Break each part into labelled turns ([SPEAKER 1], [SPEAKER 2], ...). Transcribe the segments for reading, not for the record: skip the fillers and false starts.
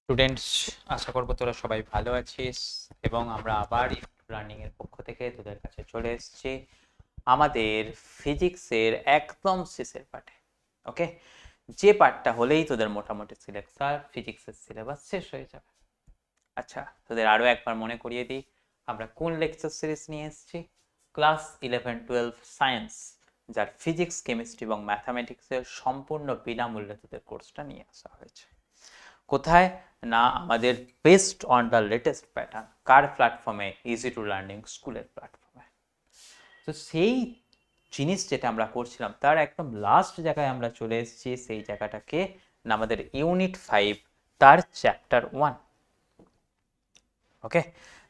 [SPEAKER 1] Students, আশা করবো তোরা সবাই ভালো আছিস এবং আমরা আবার লার্নিং এর পক্ষ থেকে তোদের কাছে চলে এসেছি আমাদের ফিজিক্সের একদম শেষের পাঠে। ওকে, যে পাঠটা হলেই তোদের মোটামুটি সিলেবাস ফিজিক্সের সিলেবাস শেষ হয়ে যাবে। আচ্ছা, তোদের আরো একবার মনে করিয়ে দিই, আমরা কোন লেকচার সিরিজ নিয়ে এসেছি? ক্লাস 11-12 সায়েন্স, যার ফিজিক্স, কেমিস্ট্রি এবং ম্যাথামেটিক্সের সম্পূর্ণ বিনামূল্যে তোদের কোর্সটা নিয়ে আসা হয়েছে। কোথায় না, আমাদের best on the latest pattern. কার প্ল্যাটফর্মে? ইজি টু লার্নিং স্কুলের প্ল্যাটফর্মে। তো সেই জিনিস যেটা আমরা করছিলাম তার একদম লাস্ট জায়গায় আমরা চলে এসেছি। সেই জায়গাটাকে না আমাদের ইউনিট 5, তার চ্যাপ্টার 1। ওকে,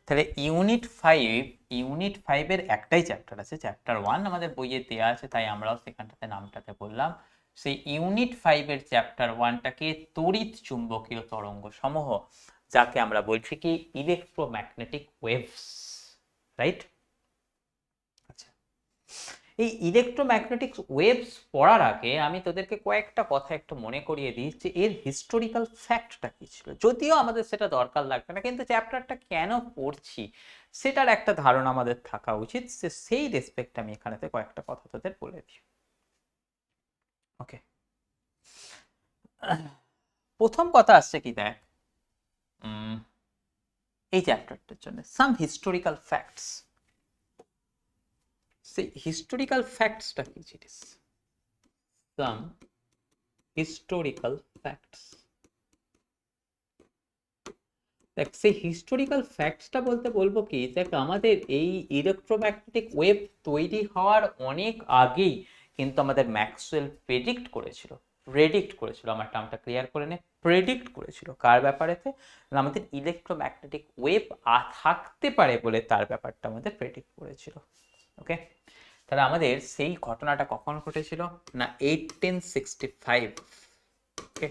[SPEAKER 1] তাহলে ইউনিট 5 এর একটাই চ্যাপ্টার আছে, চ্যাপ্টার 1 আমাদের বইয়ে দেওয়া আছে, তাই আমরাও সেখানটাতে নামটাতে বললাম। সেই ইউনিট 5 এর চ্যাপ্টার 1টাকে তড়িৎ চুম্বকীয় তরঙ্গ সমূহ, যাকে আমরা বলছি কি ইলেকট্রোম্যাগনেটিক ওয়েভস, রাইট? আচ্ছা, এই ইলেকট্রোম্যাগনেটিক ওয়েভস পড়ার আগে আমি তোদেরকে কয়েকটা কথা একটু মনে করিয়ে দিই যে এর হিস্টোরিক্যাল ফ্যাক্টটা কি ছিল। যদিও আমাদের সেটা দরকার লাগবে না, কিন্তু চ্যাপ্টারটা কেন পড়ছি সেটার একটা ধারণা আমাদের থাকা উচিত। সেই রেসপেক্ট আমি এখানেতে কয়েকটা কথা তোদের বলে দিই। ওকে, প্রথম কথা আসছে কি, দেখ, এই চ্যাপ্টারটার জন্য সাম হিস্টোরিক্যাল ফ্যাক্টস। সেই হিস্টোরিক্যাল ফ্যাক্টসটা কি জিনিস? সাম হিস্টোরিক্যাল ফ্যাক্টস। দেখ, সেই হিস্টোরিক্যাল ফ্যাক্টসটা বলতে বলবো কি, দেখ, আমাদের এই ইলেকট্রোম্যাগনেটিক ওয়েভ তৈরি হওয়ার অনেক আগেই কিন্তু আমাদের ম্যাক্সওয়েল প্রেডিক্ট করেছিল, আমার টার্মটা ক্লিয়ার করে নে, প্রেডিক্ট করেছিল কার ব্যাপারেতে? না, আমাদের ইলেকট্রোম্যাগনেটিক ওয়েভ থাকতে পারে বলে তার ব্যাপারটা আমাদের প্রেডিক্ট করেছিল। ওকে, তাহলে আমাদের সেই ঘটনাটা কখন ঘটেছিল না 1865। ওকে,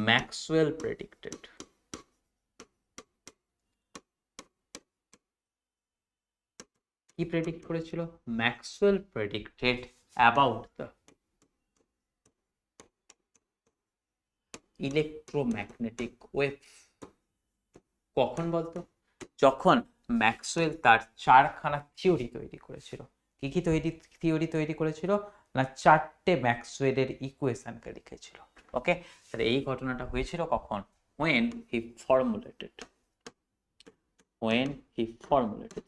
[SPEAKER 1] ম্যাক্সওয়েল প্রেডিক্টেড। কি প্রেডিক্ট করেছিল? Maxwell predicted about the electromagnetic wave. কখন বলতো? যখন ম্যাক্সওয়েল তার চারখানা থিওরি তৈরি করেছিল। কি কি থিওরি তৈরি করেছিল? না, চারটে ম্যাক্সওয়েলের ইকুয়েশনকে লিখেছিল। ওকে, তাহলে এই ঘটনাটা হয়েছিল কখন? when he formulated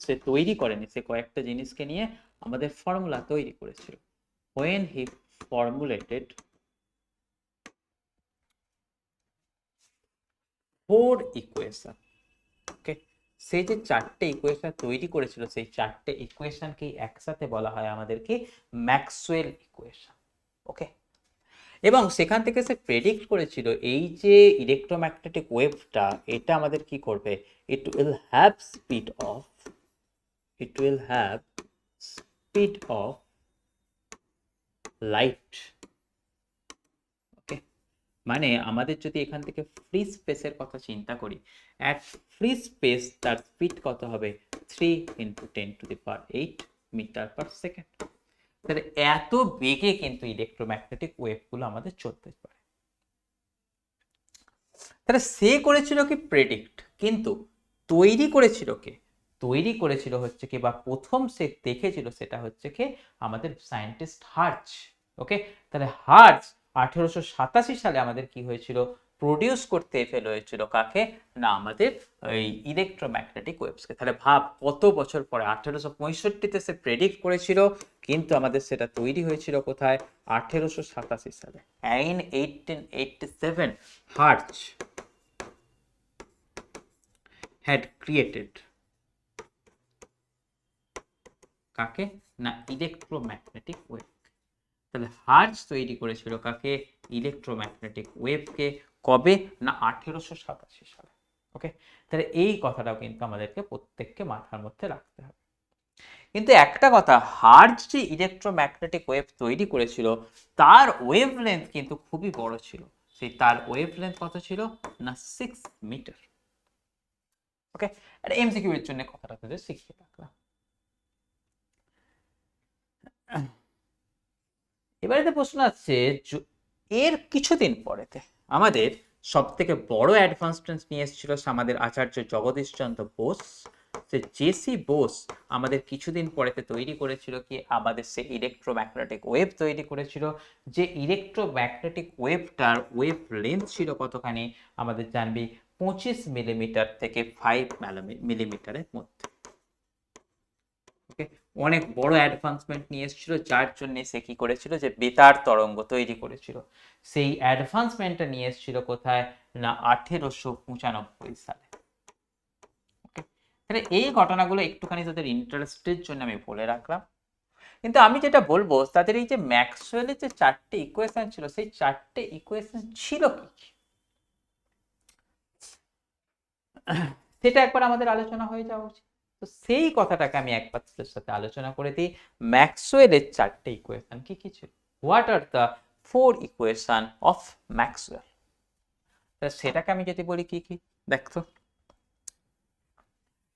[SPEAKER 1] সে তৈরি করেনি, সে কয়েকটা জিনিসকে নিয়ে আমাদের ফর্মুলা তৈরি করেছিল। when he formulated 4 equation। ওকে, সেই যে চারটে ইকুয়েশন তৈরি করেছিল, সেই চারটে ইকুয়েশনকে একসাথে বলা হয় আমাদেরকে ম্যাক্সওয়েল ইকুয়েশন। ওকে, এবং সেখান থেকে সে প্রেডিক্ট করেছিল এই যে ইলেকট্রোম্যাগনেটিক ওয়েভটা, এটা আমাদের কি করবে? It will have speed of light. Okay, মানে আমাদের যদি এখান থেকে ফ্রি স্পেসের কথা চিন্তা করি, অ্যাট ফ্রি স্পেস তার স্পিড কত হবে? 3 × 10⁸ মিটার পার সেকেন্ড। তাহলে এত বেগে কিন্তু ইলেকট্রোম্যাগনেটিক ওয়েভগুলো আমাদের চলতে পারে। তাহলে সে করেছিল কি প্রেডিক্ট, কিন্তু তৈরি করেছিল কে? তৈরি করেছিল হচ্ছে কি, বা প্রথম সে দেখেছিল সেটা হচ্ছে কি আমাদের সায়েন্টিস্ট হার্জ। ওকে, তাহলে হার্জ 1887 সালে আমাদের কি হয়েছিল? প্রডিউস করতে ফেলে হয়েছিল কাকে? না, আমাদের এই ইলেকট্রোম্যাগনেটিক ওয়েভসকে। তাহলে ভাব কত বছর পরে, 1865-তে সে প্রেডিক্ট করেছিল, কিন্তু আমাদের সেটা তৈরি হয়েছিল কোথায়? 1887 সালে। in 1887 হার্জ had created কাকে? না, ইলেকট্রোম্যাগনেটিক ওয়েভ। তাহলে হার্জ তৈরি করেছিল কাকে? ইলেকট্রোম্যাগনেটিক ওয়েভকে। কবে? না, 1887 সালে। ওকে, তাহলে এই কথাটাও কিন্তু আমাদেরকে প্রত্যেককে মাথার মধ্যে রাখতে হবে। কিন্তু একটা কথা, হার্জ যে ইলেকট্রোম্যাগনেটিক ওয়েভ তৈরি করেছিল, তার ওয়েভ লেন্থ কিন্তু খুবই বড় ছিল। সেই তার ওয়েভ লেন্থ কত ছিল? না, 6 মিটার। ওকে, আর এমসিকিউ এর জন্য কথাটা তোদের শিখিয়ে রাখলাম। এবারে প্রশ্ন আসছে, এর কিছুদিন পরেতে আমাদের সব থেকে বড় অ্যাডভান্সমেন্ট নিয়ে এসেছিল আমাদের আচার্য জগদীশচন্দ্র বোস। যে জেসি বোস আমাদের কিছুদিন পরেতে তৈরি করেছিল কি, আমাদের সে ইলেকট্রোম্যাগনেটিক ওয়েভ তৈরি করেছিল, যে ইলেকট্রোম্যাগনেটিক ওয়েভটার ওয়েভ লেন্থ ছিল কতখানি, আমাদের জানবি 25 মিলিমিটার থেকে 5 মিলিমিটারের মধ্যে। ওকে, অনেক বড় অ্যাডভান্সমেন্ট নিয়ে এসেছিল, যার জন্য সে কি করেছিল, যে বেতার তরঙ্গ তৈরি করেছিল। সেই অ্যাডভান্সমেন্টটা নিয়ে এসেছিল কোথায় না 1895 সালে। ওকে, তাহলে এই ঘটনাগুলো একটুখানি তাদের ইন্টারেস্টের জন্য আমি বলে রাখলাম। কিন্তু আমি যেটা বলবো, তাদের এই যে ম্যাক্সওয়েলের যে 4টে ইকুয়েশন ছিল, সেই 4টে ইকুয়েশন ছিল কি সেটা একবার আমাদের আলোচনা হয়ে যাওয়া উচিত। তো সেই কথাটাকে আমি একবার তোদের সাথে আলোচনা করে দিই। ম্যাক্সওয়েলের 4টে ইকুয়েশন কি কি ছিল? What are the 4 equation of Maxwell? সেটাকে আমি যদি বলি কি কি, দেখতো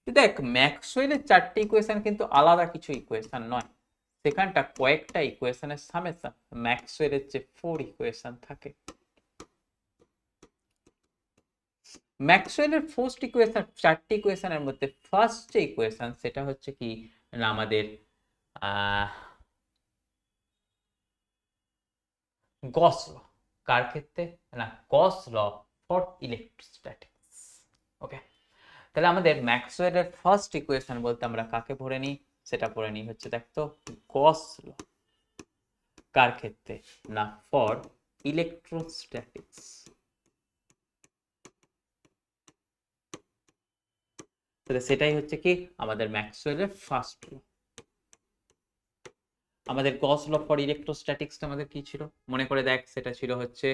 [SPEAKER 1] দেখ, ম্যাক্সওয়েলের 4টে ইকুয়েশন কিন্তু আলাদা কিছু ইকুয়েশন নয়, সেখানটা কয়েকটা ইকুয়েশনের সামেশন ম্যাক্সওয়েলের যে 4 ইকুয়েশন থাকে। ম্যাক্সওয়েলের ফার্স্ট ইকুয়েশন, 4টে ইকুয়েশনের মধ্যে ফার্স্ট যে ইকুয়েশন সেটা হচ্ছে কি না আমাদের গস ল। কার ক্ষেত্রে না, গস ল ফর ইলেকট্রোস্ট্যাটিক্স। ওকে, তাহলে আমাদের ম্যাক্সওয়েলের ফার্স্ট ইকুয়েশন বলতে আমরা কাকে পড়ে নিই, সেটা পড়ে নিই হচ্ছে দেখতো গস ল। কার ক্ষেত্রে না, ফর ইলেকট্রোস্ট্যাটিক্স। তাহলে সেটাই হচ্ছে কি আমাদের ম্যাক্সওয়েলের ফার্স্ট ল। আমাদের গস ল ফর ইলেকট্রোস্ট্যাটিক্সটা আমাদের কি ছিল মনে করে দেখ, সেটা ছিল হচ্ছে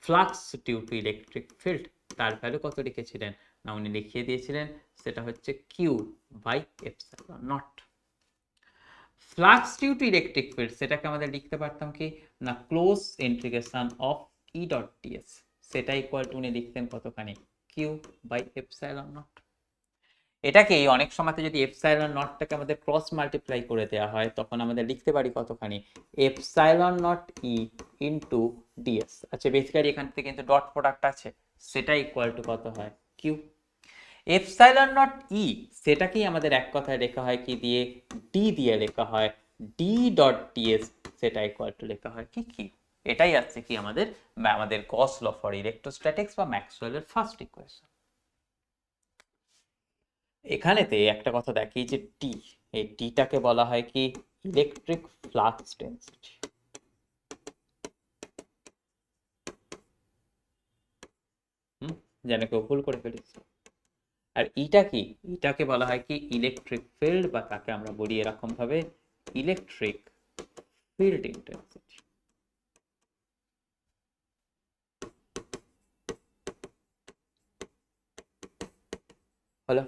[SPEAKER 1] flux due to electric field. তার ভ্যালু কত লিখেছিলেন না, উনি লিখিয়ে দিয়েছিলেন সেটা হচ্ছে Q by epsilon naught. Flux due to electric field সেটাকে আমাদের লিখতে পারতাম কি না, close integration of E dot ds, সেটা ইকুয়াল টু উনি লিখতেন কতখানি, কিউ বাই এপসাইলন নট। এটাকে অনেক সময়তে যদি এপসাইলন নটটাকে আমাদের ক্রস মাল্টিপ্লাই করে দেওয়া হয়, তখন আমাদের লিখতে পারি কতখানি, এপসাইলন নট ই ইনটু ডিএস। আচ্ছা, বেসিক্যালি এখান থেকে কিন্তু ডট প্রোডাক্ট আছে, সেটা ইকুয়াল টু কত হয়, কিউ। এপসাইলন নট ই সেটাকেই আমাদের এক কথায় লেখা হয় কি দিয়ে, ডি দিয়ে লেখা হয়, ডি ডট ডিএস, সেটা ইকুয়াল টু লেখা হয় কি কিউ। এটাই আছে কি আমাদের আমাদের গস ল ফর ইলেকট্রোস্ট্যাটিক্স বা ম্যাক্সওয়েলের ফার্স্ট ইকুয়েশন। এখানেতে একটা কথা দেখি যে টি, এই টিটাকে বলা হয় কি ইলেকট্রিক ফ্লাক্স ডেন্সিটি। যেন কেউ ভুল করে ফেলেছি। আর ইটা কি, ইটাকে বলা হয় কি ইলেকট্রিক ফিল্ড, বা তাকে আমরা বলি এরকম ভাবে ইলেকট্রিক ফিল্ড ইন্টেন্সিটি। হলো,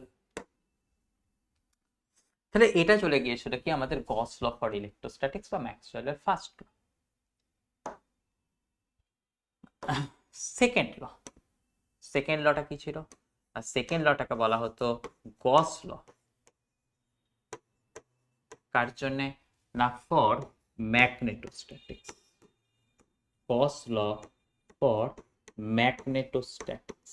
[SPEAKER 1] তাহলে এটা চলে গিয়েছিল কি আমাদের গস ল ফর ইলেকট্রোস্ট্যাটিক্স বা ম্যাক্সওয়েলের first law. Second law, second লটা কি ছিল, আর সেকেন্ড লটাকে বলা হতো গস ল। কার জন্য না, ফর ম্যাগনেটোস্ট্যাটিক্স। গস ল ফর ম্যাগনেটোস্ট্যাটিক্স,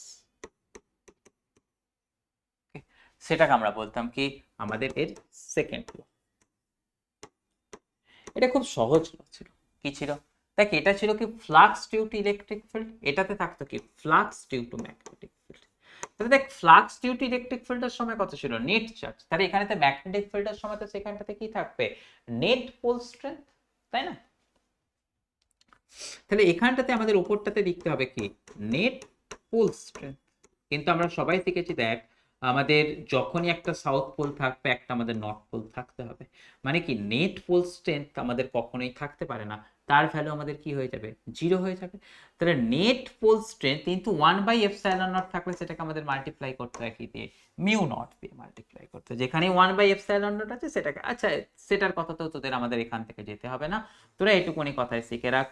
[SPEAKER 1] সেটাকে আমরা বলতাম কি আমাদের এর সেকেন্ড ল। এটা খুব সহজ ল ছিল। কি ছিল দেখ, এটা ছিল কি flux due to electric field, এটাতে থাকতো কি flux due to magnetic field. তাহলে দেখ, ফ্লাক্স ডিউ টু ইলেকট্রিক ফিল্ডের সময় কত ছিল, নেট চার্জ। তাহলে এখানেতে ম্যাগনেটিক ফিল্ডের সময় তো সেখানটাতে কি থাকবে, নেট পোল স্ট্রেংথ, তাই না? তাহলে এখানটাতে আমাদের উপরটাতে লিখতে হবে কি নেট পোল স্ট্রেংথ। কিন্তু আমরা সবাই শিখেছি দেখ, আমাদের যখনই একটা সাউথ পোল থাকবে, একটা আমাদের নর্থ পোল থাকতে হবে। মানে কি নেট পোল স্ট্রেংথ আমাদের কখনোই থাকতে পারে না, তার ভ্যালু আমাদের কি হয়ে যাবে, জিরো হয়ে যাবে। তাহলে নেট পোল স্ট্রেংথ কিন্তু 1/এপসাইলন নট থাকলে সেটাকে আমাদের মাল্টিপ্লাই করতে হয় কি দিয়ে, মিউ নট দিয়ে মাল্টিপ্লাই করতে হয়। যেখানে 1/এপসাইলন নট আছে সেটাকে, আচ্ছা সেটার কথা তো তোদের আমাদের এখান থেকে যেতে হবে না, তোরা এটুকুনি কথায় শিখে রাখ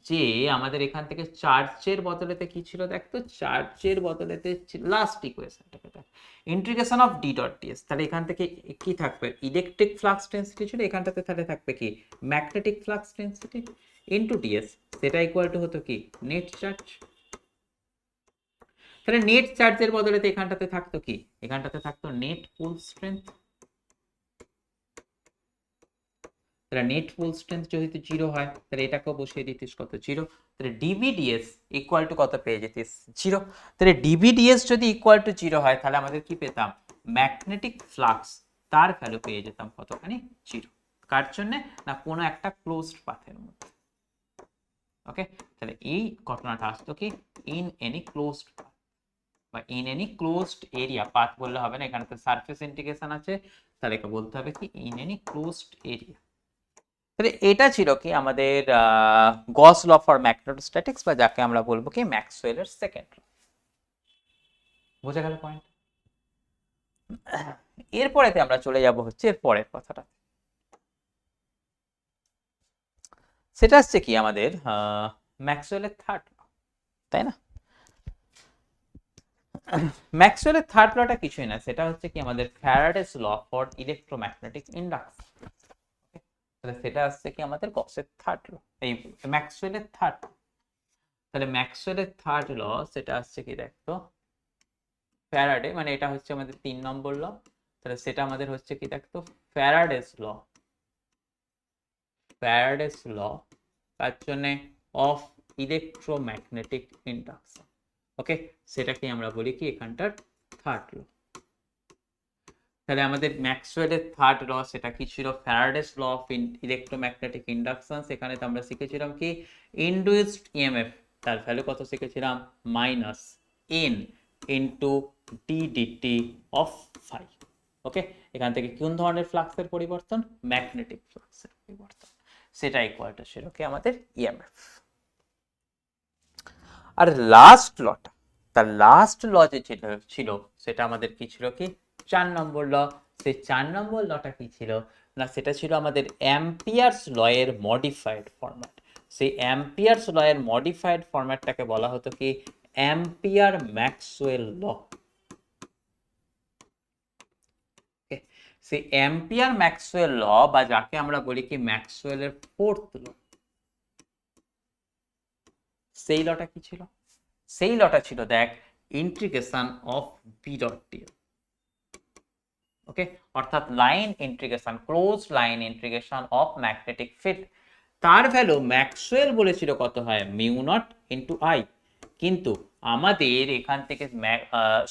[SPEAKER 1] যে আমাদের এখান থেকে চার্জের বদলেতে কি ছিল দেখতো, চার্জের বদলেতে লাস্ট ইকুয়েশনটাকে দেখ, integration of D dot DS. তাহলে এখান থেকে কি থাকবে, ইলেকট্রিক ফ্লাক্স ডেন্সিটি ছিল, এখানটাতে তাহলে থাকবে কি magnetic flux density into ds, সেটা ইকুয়াল টু হতো কি নেট চার্জ। তাহলে নেট চার্জের বদলে তো এখানটাতে থাকতো কি, এখানটাতে থাকতো নেট পুল স্ট্রেংথ। তাহলে নেট পুল স্ট্রেংথ যেহেতু 0 হয়, তাহলে এটাকেও বসিয়ে দিতিস কত, 0। তাহলে ডিবিডিএস ইকুয়াল টু কত পেয়ে যেতিস, 0। তাহলে ডিবিডিএস যদি ইকুয়াল টু 0 হয়, তাহলে আমাদের কি পেতাম, ম্যাগনেটিক ফ্লাক্স তার ভ্যালু পেয়ে যেতাম কতখানি, 0। কার জন্য না, কোনো একটা ক্লোজড পাথের মধ্যে। ওকে, তাহলে এই ঘটনাটা আসতো কি, ইন এনি ক্লোজড বা in any closed area. Path বললে হবে না, এখানে তো সারফেস ইন্টিগ্রেশন আছে, তাহলে একে বলতে হবে কি, ইন এনি ক্লোজড এরিয়া। তাহলে এটা ছিল কি আমাদের গস ল ফর ম্যাগনেটোস্ট্যাটিক্স, বা যাকে আমরা বলবো কি ম্যাক্সওয়েলের সেকেন্ড ল। বোঝা গেল পয়েন্ট? এরপরেতে আমরা চলে যাব হচ্ছে এর পরের কথাটা, সেটা হচ্ছে কি আমাদের ম্যাক্সওয়েলের থার্ড ল, তাই না? ম্যাক্সওয়েলের থার্ড লটা কিছুই না, সেটা হচ্ছে কি আমাদের Faraday's law for electromagnetic induction. তাহলে সেটা আসছে কি আমাদের গসের থার্ড ল, এই ম্যাক্সওয়েলের থার্ড। তাহলে ম্যাক্সওয়েলের থার্ড ল সেটা আসছে কি, দেখতো ফ্যারাডে, মানে এটা হচ্ছে আমাদের 3 নম্বর ল। তাহলে সেটা আমাদের হচ্ছে কি, দেখতো ফ্যারাডেস ল, ফ্যারাডেস ল তার জন্য অফ ইলেকট্রোম্যাগনেটিক ইন্ডাকশন। ওকে, সেটাকে আমরা বলি কি এখানটার থার্ড ল। তাহলে আমাদের ম্যাক্সওয়েলের থার্ড ল সেটা কি ছিল, Faraday's law of electromagnetic induction. সেখানে তো আমরা শিখেছিলাম কি, ইনডিউসড ইএমএফ তার ভ্যালু কত শিখেছিলাম, minus n into d dt of phi. Okay, এখান থেকে কোন ধরনের ফ্লাক্সের পরিবর্তন, ম্যাগনেটিক ফ্লাক্সের পরিবর্তন, সেটা ইকুয়ালটা ছিল কি আমাদের ইএমএফ। আর লাস্ট লটা, তার লাস্ট ল যে ছিল সেটা আমাদের কি ছিল কি, 4 নম্বর ল। সেই 4 নম্বর লটা কি ছিল না, সেটা ছিল আমাদের অ্যাম্পিয়ার্স ল এর মডিফাইড ফরম্যাট। সেই অ্যাম্পিয়ার্স ল এর মডিফাইড ফরম্যাটটাকে বলা হতো কি অ্যাম্পিয়ার ম্যাক্সওয়েল ল। সেই অ্যাম্পিয়ার ম্যাক্সওয়েল ল, বা যাকে আমরা বলি কি ম্যাক্সওয়েলের ফোর্থ ল, সেই লটা কি ছিল, সেই লটা ছিল দেখ integration of B dot dl. Okay, অর্থাৎ line integration, closed line integration of magnetic field. তার ভ্যালু ম্যাক্সওয়েল বলেছিল কত হয়, মিউ নট ইন্টু আই, কিন্তু আমাদের এখান থেকে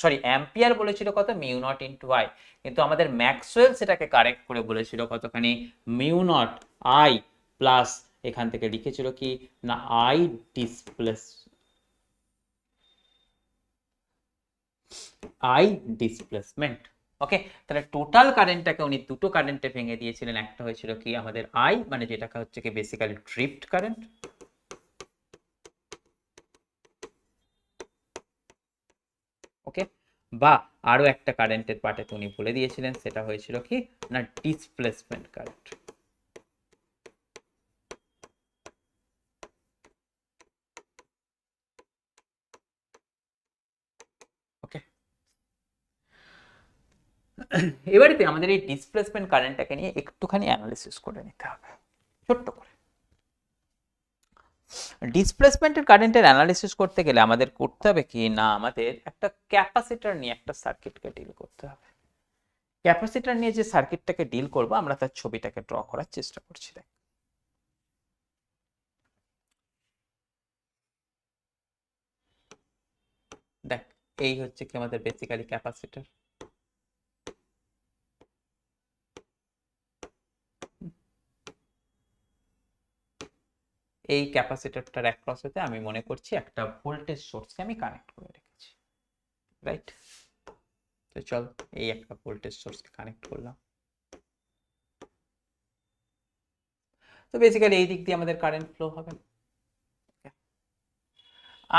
[SPEAKER 1] সরি অ্যাম্পিয়ার বলেছিল কত, মিউ নট ইন্টু আই, কিন্তু আমাদের ম্যাক্সওয়েল সেটাকে কারেক্ট করে বলেছিল কতখানি, মিউ নট আই প্লাস এখান থেকে লিখেছিল কি না আই ডিসপ্লেস, আই ডিসপ্লেসমেন্ট। ওকে, তাহলে টোটাল কারেন্টটাকে উনি দুটো কারেন্টে ভেঙে দিয়েছিলেন, একটা হয়েছিল কি আমাদের আই, মানে যেটাকে হচ্ছে কি বেসিক্যালি ড্রিফট কারেন্ট, ওকে, বা আরো একটা কারেন্টের পার্টে উনি বলে দিয়েছিলেন, সেটা হয়েছিল কি না ডিসপ্লেসমেন্ট কারেন্ট। ওকে, এবারেতে আমাদের এই ডিসপ্লেসমেন্ট কারেন্টটাকে নিয়ে একটুখানি অ্যানালিসিস করে নিতে হবে ছোট্ট করে। ডিসপ্লেসমেন্টের কারেন্টের অ্যানালিসিস করতে গেলে আমাদের করতে হবে কি না, আমাদের একটা ক্যাপাসিটর নিয়ে একটা সার্কিটকে ডিল করতে হবে। ক্যাপাসিটর নিয়ে যে সার্কিটটাকে ডিল করব, আমরা তার ছবিটাকে ড্র করার চেষ্টা করছি। দেখ, দেখ এই হচ্ছে কি আমাদের বেসিক্যালি ক্যাপাসিটর। এই ক্যাপাসিটরটার অ্যাক্রস হতে আমি মনে করছি একটা ভোল্টেজ সোর্সকে আমি কানেক্ট করে রেখেছি, রাইট? তো চল এই একটা ভোল্টেজ সোর্সকে কানেক্ট করলাম। তো বেসিক্যালি এই দিক দিয়ে আমাদের কারেন্ট ফ্লো হবে।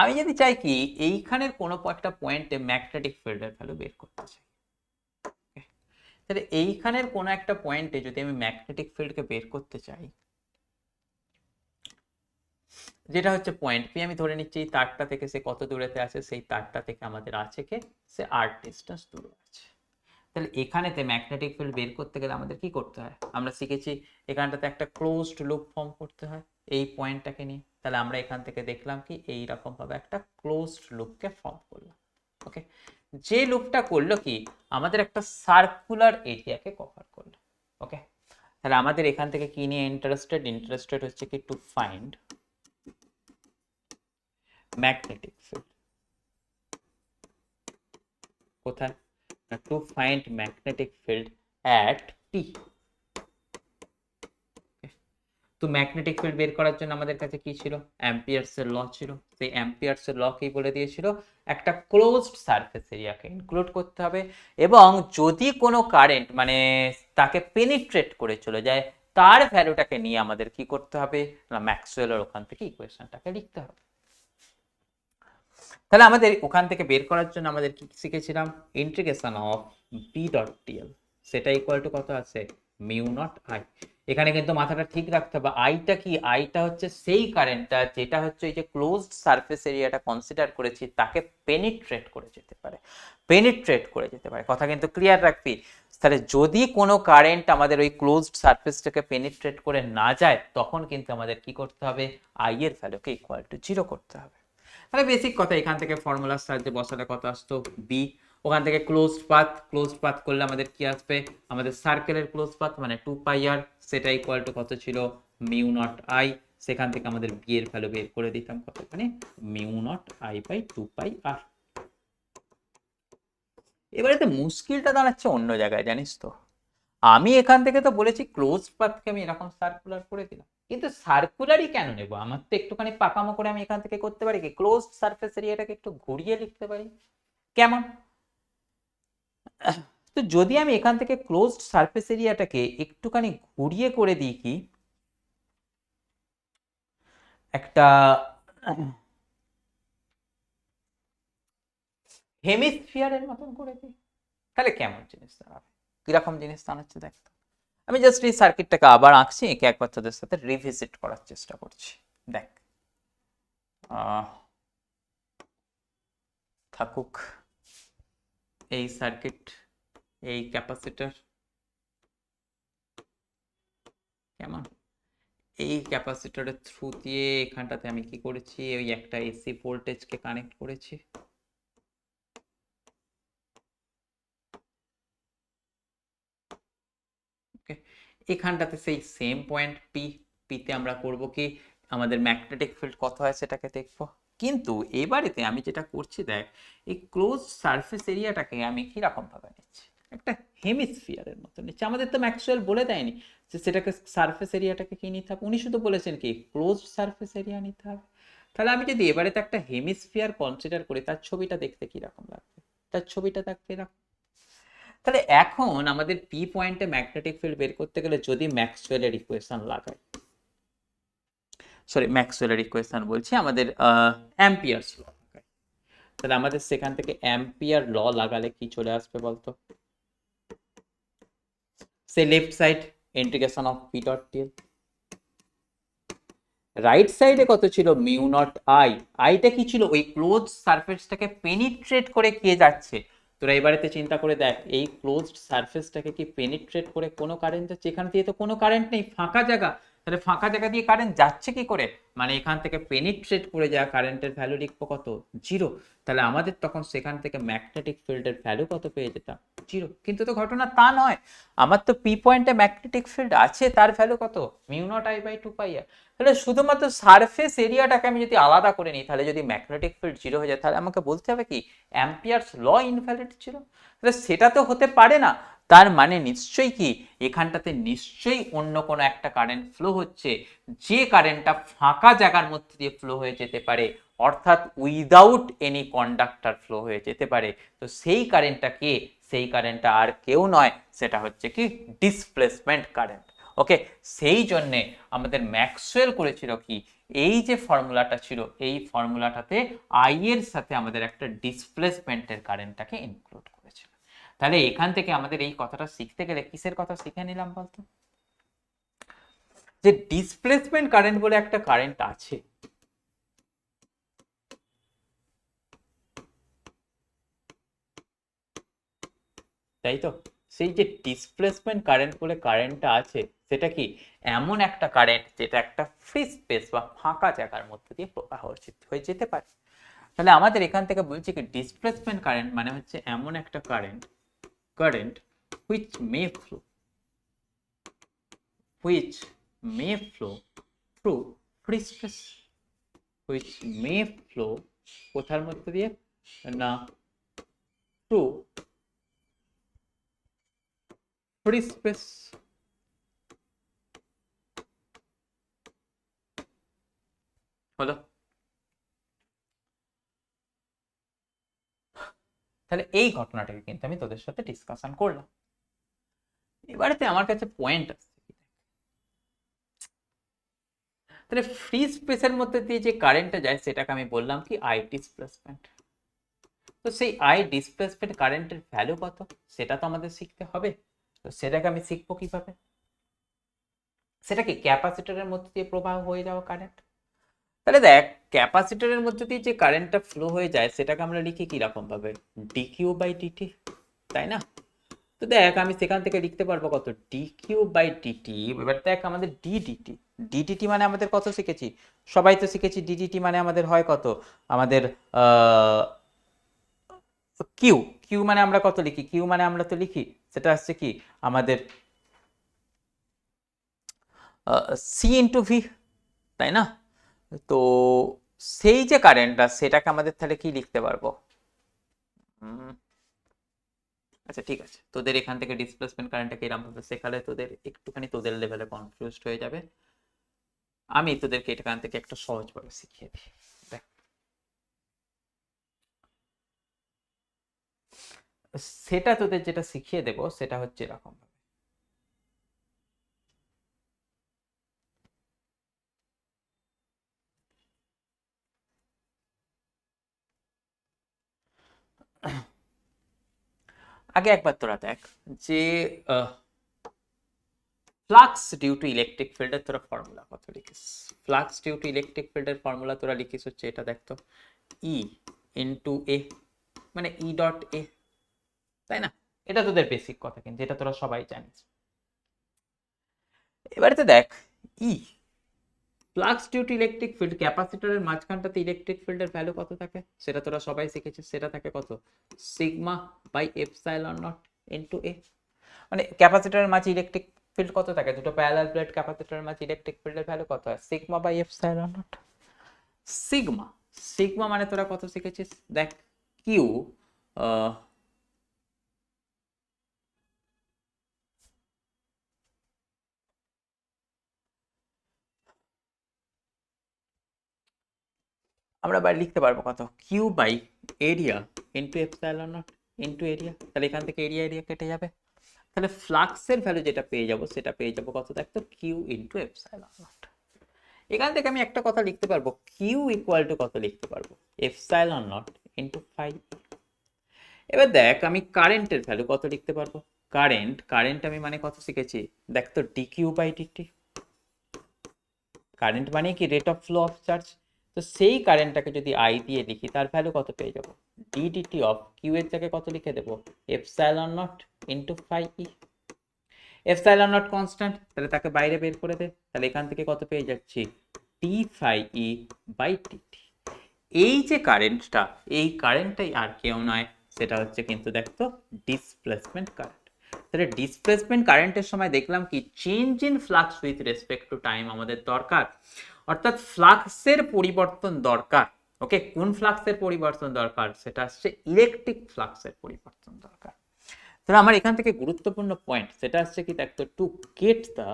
[SPEAKER 1] আমি যদি চাই কি এইখানের কোনো একটা পয়েন্টে ম্যাগনেটিক ফিল্ডের ভ্যালু বের করতে চাই, তাহলে এইখানের কোনো একটা পয়েন্টে যদি আমি ম্যাগনেটিক ফিল্ডকে বের করতে চাই, যেটা হচ্ছে পয়েন্ট পি, আমি ধরে নিচ্ছি এই তারটা থেকে সে কত দূরেতে আছে, সেই তারটা থেকে আমাদের আছে কে, সে আর ডিস্টেন্স দূরে আছে। তাহলে এখানেতে ম্যাগনেটিক ফিল্ড বের করতে গেলে আমাদের কি করতে হয়, আমরা শিখেছি এখানটাতে একটা ক্লোজড লুপ ফর্ম করতে হয় এই পয়েন্টটাকে নিয়ে। তাহলে আমরা এখান থেকে দেখলাম কি এইরকম ভাবে একটা ক্লোজড লুপকে ফর্ম করলাম। ওকে, যে লুপটা করলো কি আমাদের একটা সার্কুলার এরিয়াকে কভার করলো। ওকে, তাহলে আমাদের এখান থেকে কি নিয়ে ইন্টারেস্টেড হচ্ছে কি টু ফাইন্ড ম্যাগনেটিক ফিল্ড। কোথায়? To find magnetic field at P. তো ম্যাগনেটিক ফিল্ড বের করার জন্য আমাদের কাছে কি ছিল? অ্যাম্পিয়ার্স এর ল ছিল। সেই অ্যাম্পিয়ার্স এর ল কি বলে দিয়েছিল? একটা ক্লোজড সারফেস এরিয়াকে ইনক্লুড করতে হবে, এবং যদি কোনো কারেন্ট মানে তাকে পেনিট্রেট করে চলে যায় তার ভ্যালুটাকে নিয়ে আমাদের কি করতে হবে না ম্যাক্সওয়েলের ওখান থেকে ইকুয়েশনটাকে লিখতে হবে। তাহলে আমাদের ওখান থেকে বের করার জন্য আমাদের কি শিখেছিলাম? Integration of B dot dl, সেটা ইকুয়াল টু কত আছে? Mu naught I. এখানে কিন্তু মাথাটা ঠিক রাখতে হবে, আইটা কি? আইটা হচ্ছে সেই কারেন্টটা যেটা হচ্ছে এই যে ক্লোজড সারফেস এরিয়াটা কনসিডার করেছি তাকে পেনিট্রেট করে যেতে পারে, পেনিট্রেট করে যেতে পারে। কথা কিন্তু ক্লিয়ার রাখবি। তাহলে যদি কোনো কারেন্ট আমাদের ওই ক্লোজড সারফেসটাকে পেনিট্রেট করে না যায় তখন কিন্তু আমাদের কি করতে হবে? আই এর ভ্যালুকে ইকুয়াল টু 0 করতে হবে। তাহলে বেসিক কথা, এখান থেকে ফর্মুলার সাহায্যে বসালে কত আসতো? বি। ওখান থেকে ক্লোজড পাথ করলে আমাদের কি আসবে? আমাদের সার্কেলের ক্লোজ পাথ মানে 2 পাই আর, সেটা ইকুয়াল টু কত ছিল? Mu naught I. সেখান থেকে আমাদের বি এর ভ্যালু বের করে দিতাম কত? মানে মিউ নট আই বাই 2 পাই আর। এবারে তো মুশকিলটা দাঁড়াচ্ছে অন্য জায়গায়, জানিস তো। আমি এখান থেকে তো বলেছি ক্লোজ পাথকে আমি এরকম সার্কুলার করে দিলাম, কিন্তু সার্কুলারই কেন নেব? আমার তো একটুখানি পাকামো করে আমি এখান থেকে করতে পারি কি ক্লোজ সারফেস এরিয়াটাকে একটু ঘুরিয়ে লিখতে পারি। কেমন? তো যদি আমি এখান থেকে ক্লোজড সারফেস এরিয়াটাকে একটুখানি ঘুরিয়ে করে দিই কি একটা হেমিস্ফিয়ারের মতন করে দিই, তাহলে কেমন জিনিস দাঁড়াবে? কিরকম জিনিস দাঁড়াচ্ছে দেখ। আমি জাস্ট এই সার্কিটটাকে আবার আঁকছি, একে একবার তোদের সাথে রিভিজিট করার চেষ্টা করছি। দেখ, থাকুক এই সার্কিট, এই ক্যাপাসিটর, কেমন? এই ক্যাপাসিটরের থ্রু দিয়ে এখানটাতে আমি কি করেছি? ওই একটা এসি ভোল্টেজকে কানেক্ট করেছি। ওকে, এখানটাতে সেই সেম পয়েন্ট পি, পিতে আমরা করব কি আমাদের ম্যাগনেটিক ফিল্ড কত হয় সেটাকে দেখব। কিন্তু এবারেতে আমি যেটা করছি দেখ, এই ক্লোজ সারফেস এরিয়াটাকে আমি কি রকম ভাবে নিচ্ছি? একটা হেমিস্ফিয়ারের মতো নিচ্ছি। আমাদের তো ম্যাক্সওয়েল বলে দেয়নি যে সেটাকে সারফেস এরিয়াটাকে কি নিতে হবে, উনি শুধু বলেছেন কি ক্লোজ সারফেস এরিয়া নিতে হবে। তাহলে আমি যদি এবারেতে একটা হেমিস্ফিয়ার কনসিডার করি তার ছবিটা দেখতে কি রকম লাগবে? তার ছবিটা দেখতে এরকম। তাহলে এখন আমাদের পি পয়েন্টে ম্যাগনেটিক ফিল্ড বের করতে গেলে যদি ম্যাক্সওয়েলের ইকুয়েশন লাগাই, সরি ম্যাক্সওয়েলের ইকুয়েশন বলছি, আমাদের অ্যাম্পিয়ারস ল লাগাই, তাহলে আমাদের সেখান থেকে অ্যাম্পিয়ার ল লাগালে কি চলে আসবে বলতো? সে left side integration of B dot dl, right সাইডে কত ছিল? Mu naught I. আইটা কি ছিল? ওই ক্লোজ সারফেসটাকে পেনিট্রেট করে কে যাচ্ছে? তোরা এবারেতে চিন্তা করে দেখ, এই ক্লোজড সারফেসটাকে কি পেনিট্রেট করে কোনো কারেন্ট যাচ্ছে? এখান দিয়ে তো কোনো কারেন্ট নেই, ফাঁকা জায়গা। তাহলে ফাঁকা জায়গা দিয়ে কারেন্ট যাচ্ছে কি করে? মানে এখান থেকে পেনিট্রেট করে যাওয়া কারেন্টের ভ্যালু লিখবো কত? 0। তাহলে আমাদের তখন সেখান থেকে ম্যাগনেটিক ফিল্ডের ভ্যালু কত পেয়ে যেতাম? 0। কিন্তু তো ঘটনা তা নয়, আমার তো পি পয়েন্টে ম্যাগনেটিক ফিল্ড আছে, তার ভ্যালু কত? মিউ নট আই বাই 2 পাই আর। তাহলে শুধুমাত্র সারফেস এরিয়াটাকে আমি যদি আলাদা করে নিই, তাহলে যদি ম্যাগনেটিক ফিল্ড 0 হয়ে যায় তাহলে আমাকে বলতে হবে কি অ্যাম্পিয়ারস ল ইনভ্যালিড ছিল। তাহলে সেটা তো হতে পারে না। তার মানে নিশ্চয়ই কি এখানটাতে নিশ্চয়ই অন্য কোনো একটা কারেন্ট ফ্লো হচ্ছে, যে কারেন্টটা ফাঁকা জায়গার মধ্যে দিয়ে ফ্লো হয়ে যেতে পারে, অর্থাৎ উইদাউট এনি কন্ডাক্টর ফ্লো হয়ে যেতে পারে। তো সেই কারেন্টটা কে? সেই কারেন্টটা আর কেউ নয়, সেটা হচ্ছে কি ডিসপ্লেসমেন্ট কারেন্ট। ওকে, সেই জন্যে আমাদের ম্যাক্সওয়েল করেছিল কি এই যে ফর্মুলাটা ছিল, এই ফর্মুলাটাতে আই এর সাথে আমাদের একটা ডিসপ্লেসমেন্টের কারেন্টটাকে ইনক্লুড করেছিল। তাহলে এখান থেকে আমাদের এই কথাটা শিখতে গেলে কিসের কথা শিখে নিলাম বলতো? যে ডিসপ্লেসমেন্ট কারেন্ট বলে একটা কারেন্ট আছে। তাই তো, সেই যে ডিসপ্লেসমেন্ট কারেন্ট বলে কারেন্টটা আছে সেটা কি এমন একটা কারেন্ট যেটা একটা ফ্রি স্পেস বা ফাঁকা জায়গার মধ্যে দিয়ে প্রবাহ হয়ে যেতে পারে। তাহলে আমাদের এখান থেকে বলছি কি ডিসপ্লেসমেন্ট কারেন্ট মানে হচ্ছে এমন একটা current which may flow which may flow through free space which may flow কোথার মধ্যে দিয়ে না through free space হলো। তাহলে এই ঘটনাটাকে কিন্তু আমি তোদের সাথে ডিসকাশন করলাম। এবারেতে আমার কাছে পয়েন্ট আছে, তাহলে ফ্রি স্পেসের মধ্যে দিয়ে যে কারেন্টটা যায় সেটাকে আমি বললাম কি আই ডিসপ্লেসমেন্ট। তো সেই আই ডিসপ্লেসমেন্ট কারেন্টের ভ্যালু কত সেটা তো আমাদের শিখতে হবে। তো সেটাকে আমি শিখবো কিভাবে? সেটা কি ক্যাপাসিটরের মধ্যে দিয়ে প্রবাহ হয়ে যাওয়া কারেন্ট। তাহলে দেখ ক্যাপাসিটরের মধ্যে দিয়ে যে কারেন্টটা ফ্লো হয়ে যায় সেটাকে আমরা লিখি কি রকম ভাবে ডিকিউ বাই ডিটি, তাই না? তো দেখ আমি সেখান থেকে লিখতে পারবো কত ডিকিউ বাই ডিটি। এবার দেখ আমাদের ডিডিটি, ডিডিটি মানে আমাদের কত শিখেছি, সবাই তো শিখেছি ডিডিটি মানে আমাদের হয় কত, আমাদের কিউ, কিউ মানে আমরা কত লিখি, কিউ মানে আমরা তো লিখি সেটা আসছে কি আমাদের সি ইন্টু ভি, তাই না? তো সেই যে কারেন্টটা সেটাকে আমাদের তাহলে কি লিখতে পারবো? আচ্ছা ঠিক আছে, তোদের এখান থেকে ডিসপ্লেসমেন্ট কারেন্টটাকে এরকম ভাবে শেখালে তোদের একটুখানি তোদের লেভেলে কনফিউজড হয়ে যাবে। আমি তোদেরকে এখান থেকে একটা সহজভাবে শিখিয়ে দিই। দেখ সেটা তোদের যেটা শিখিয়ে দেব সেটা হচ্ছে এরকম ভাবে, আগে একবার তোরা দেখ যে ফ্লাক্স ডিউ টু ইলেকট্রিক ফিল্ডের তোরা ফর্মুলা কত লিখিস। ফ্লাক্স ডিউ টু ইলেকট্রিক ফিল্ডের ফর্মুলা তোরা লিখিস হচ্ছে এটা, দেখতো ই ইন্টু এ মানে ই ডট এ, তাই না? এটা তোদের বেসিক কথা কিন্তু এটা তোরা সবাই জানিস। এবারে তো দেখ E flux due to electric field, ক্যাপাসিটরের মাঝখানটাতে ইলেকট্রিক ফিল্ডের ভ্যালু কত থাকে সেটা তোরা সবাই শিখেছিস, সেটা থাকে কত sigma by epsilon naught into A. মানে ক্যাপাসিটরের মাঝে ইলেকট্রিক ফিল্ড কত থাকে, দুটো প্যারালাল প্লেট ক্যাপাসিটরের মাঝে ইলেকট্রিক ফিল্ডের ভ্যালু কত হয় sigma by epsilon naught. Sigma, sigma মানে তোরা কত শিখেছিস দেখ কিউ আমরা বাইরে লিখতে পারবো কত Q by area into epsilon naught into area. তাহলে এখান থেকে এরিয়া এরিয়া কেটে যাবে, তাহলে ফ্লাক্সের ভ্যালু যেটা পেয়ে যাবো সেটা পেয়ে যাবো কত দেখতো কিউ ইন্টু এপসাইলন নট। এখান থেকে আমি একটা কথা লিখতে পারবো কিউ ইকুয়াল টু কত লিখতে পারবো এপসাইলন নট ইন্টু ফাই। এবার দেখ আমি কারেন্টের ভ্যালু কত লিখতে পারবো, কারেন্ট আমি মানে কত শিখেছি দেখ তো ডিকিউ বাই ডিটি। কারেন্ট মানে কি rate of flow of charge. তো সেই কারেন্টটাকে যদি আই দিয়ে লিখি তার ভ্যালু কত পেয়ে যাবো ডিডিটি অফ কিউ এর জায়গায় কত লিখে দেবো epsilon naught into phi E. Epsilon naught constant তাহলে তাকে বাইরে বের করে দে, তাহলে এখান থেকে কত পেয়ে যাচ্ছি টি ফাই ই বাই টিটি। এই যে কারেন্টটা এই কারেন্টটাই আর কেউ নয় সেটা হচ্ছে কিন্তু দেখতো ডিসপ্লেসমেন্ট কারেন্ট। তাহলে ডিসপ্লেসমেন্ট কারেন্টের সময় দেখলাম কি change in flux with respect to time আমাদের দরকার, অর্থাৎ ফ্লাক্সের পরিবর্তন দরকার। ওকে, কোন ফ্লাক্সের পরিবর্তন দরকার সেটা আসছে ইলেকট্রিক ফ্লাক্সের পরিবর্তন দরকার। তাহলে আমার এখান থেকে গুরুত্বপূর্ণ পয়েন্ট সেটা আসছে কি দেখতো to get the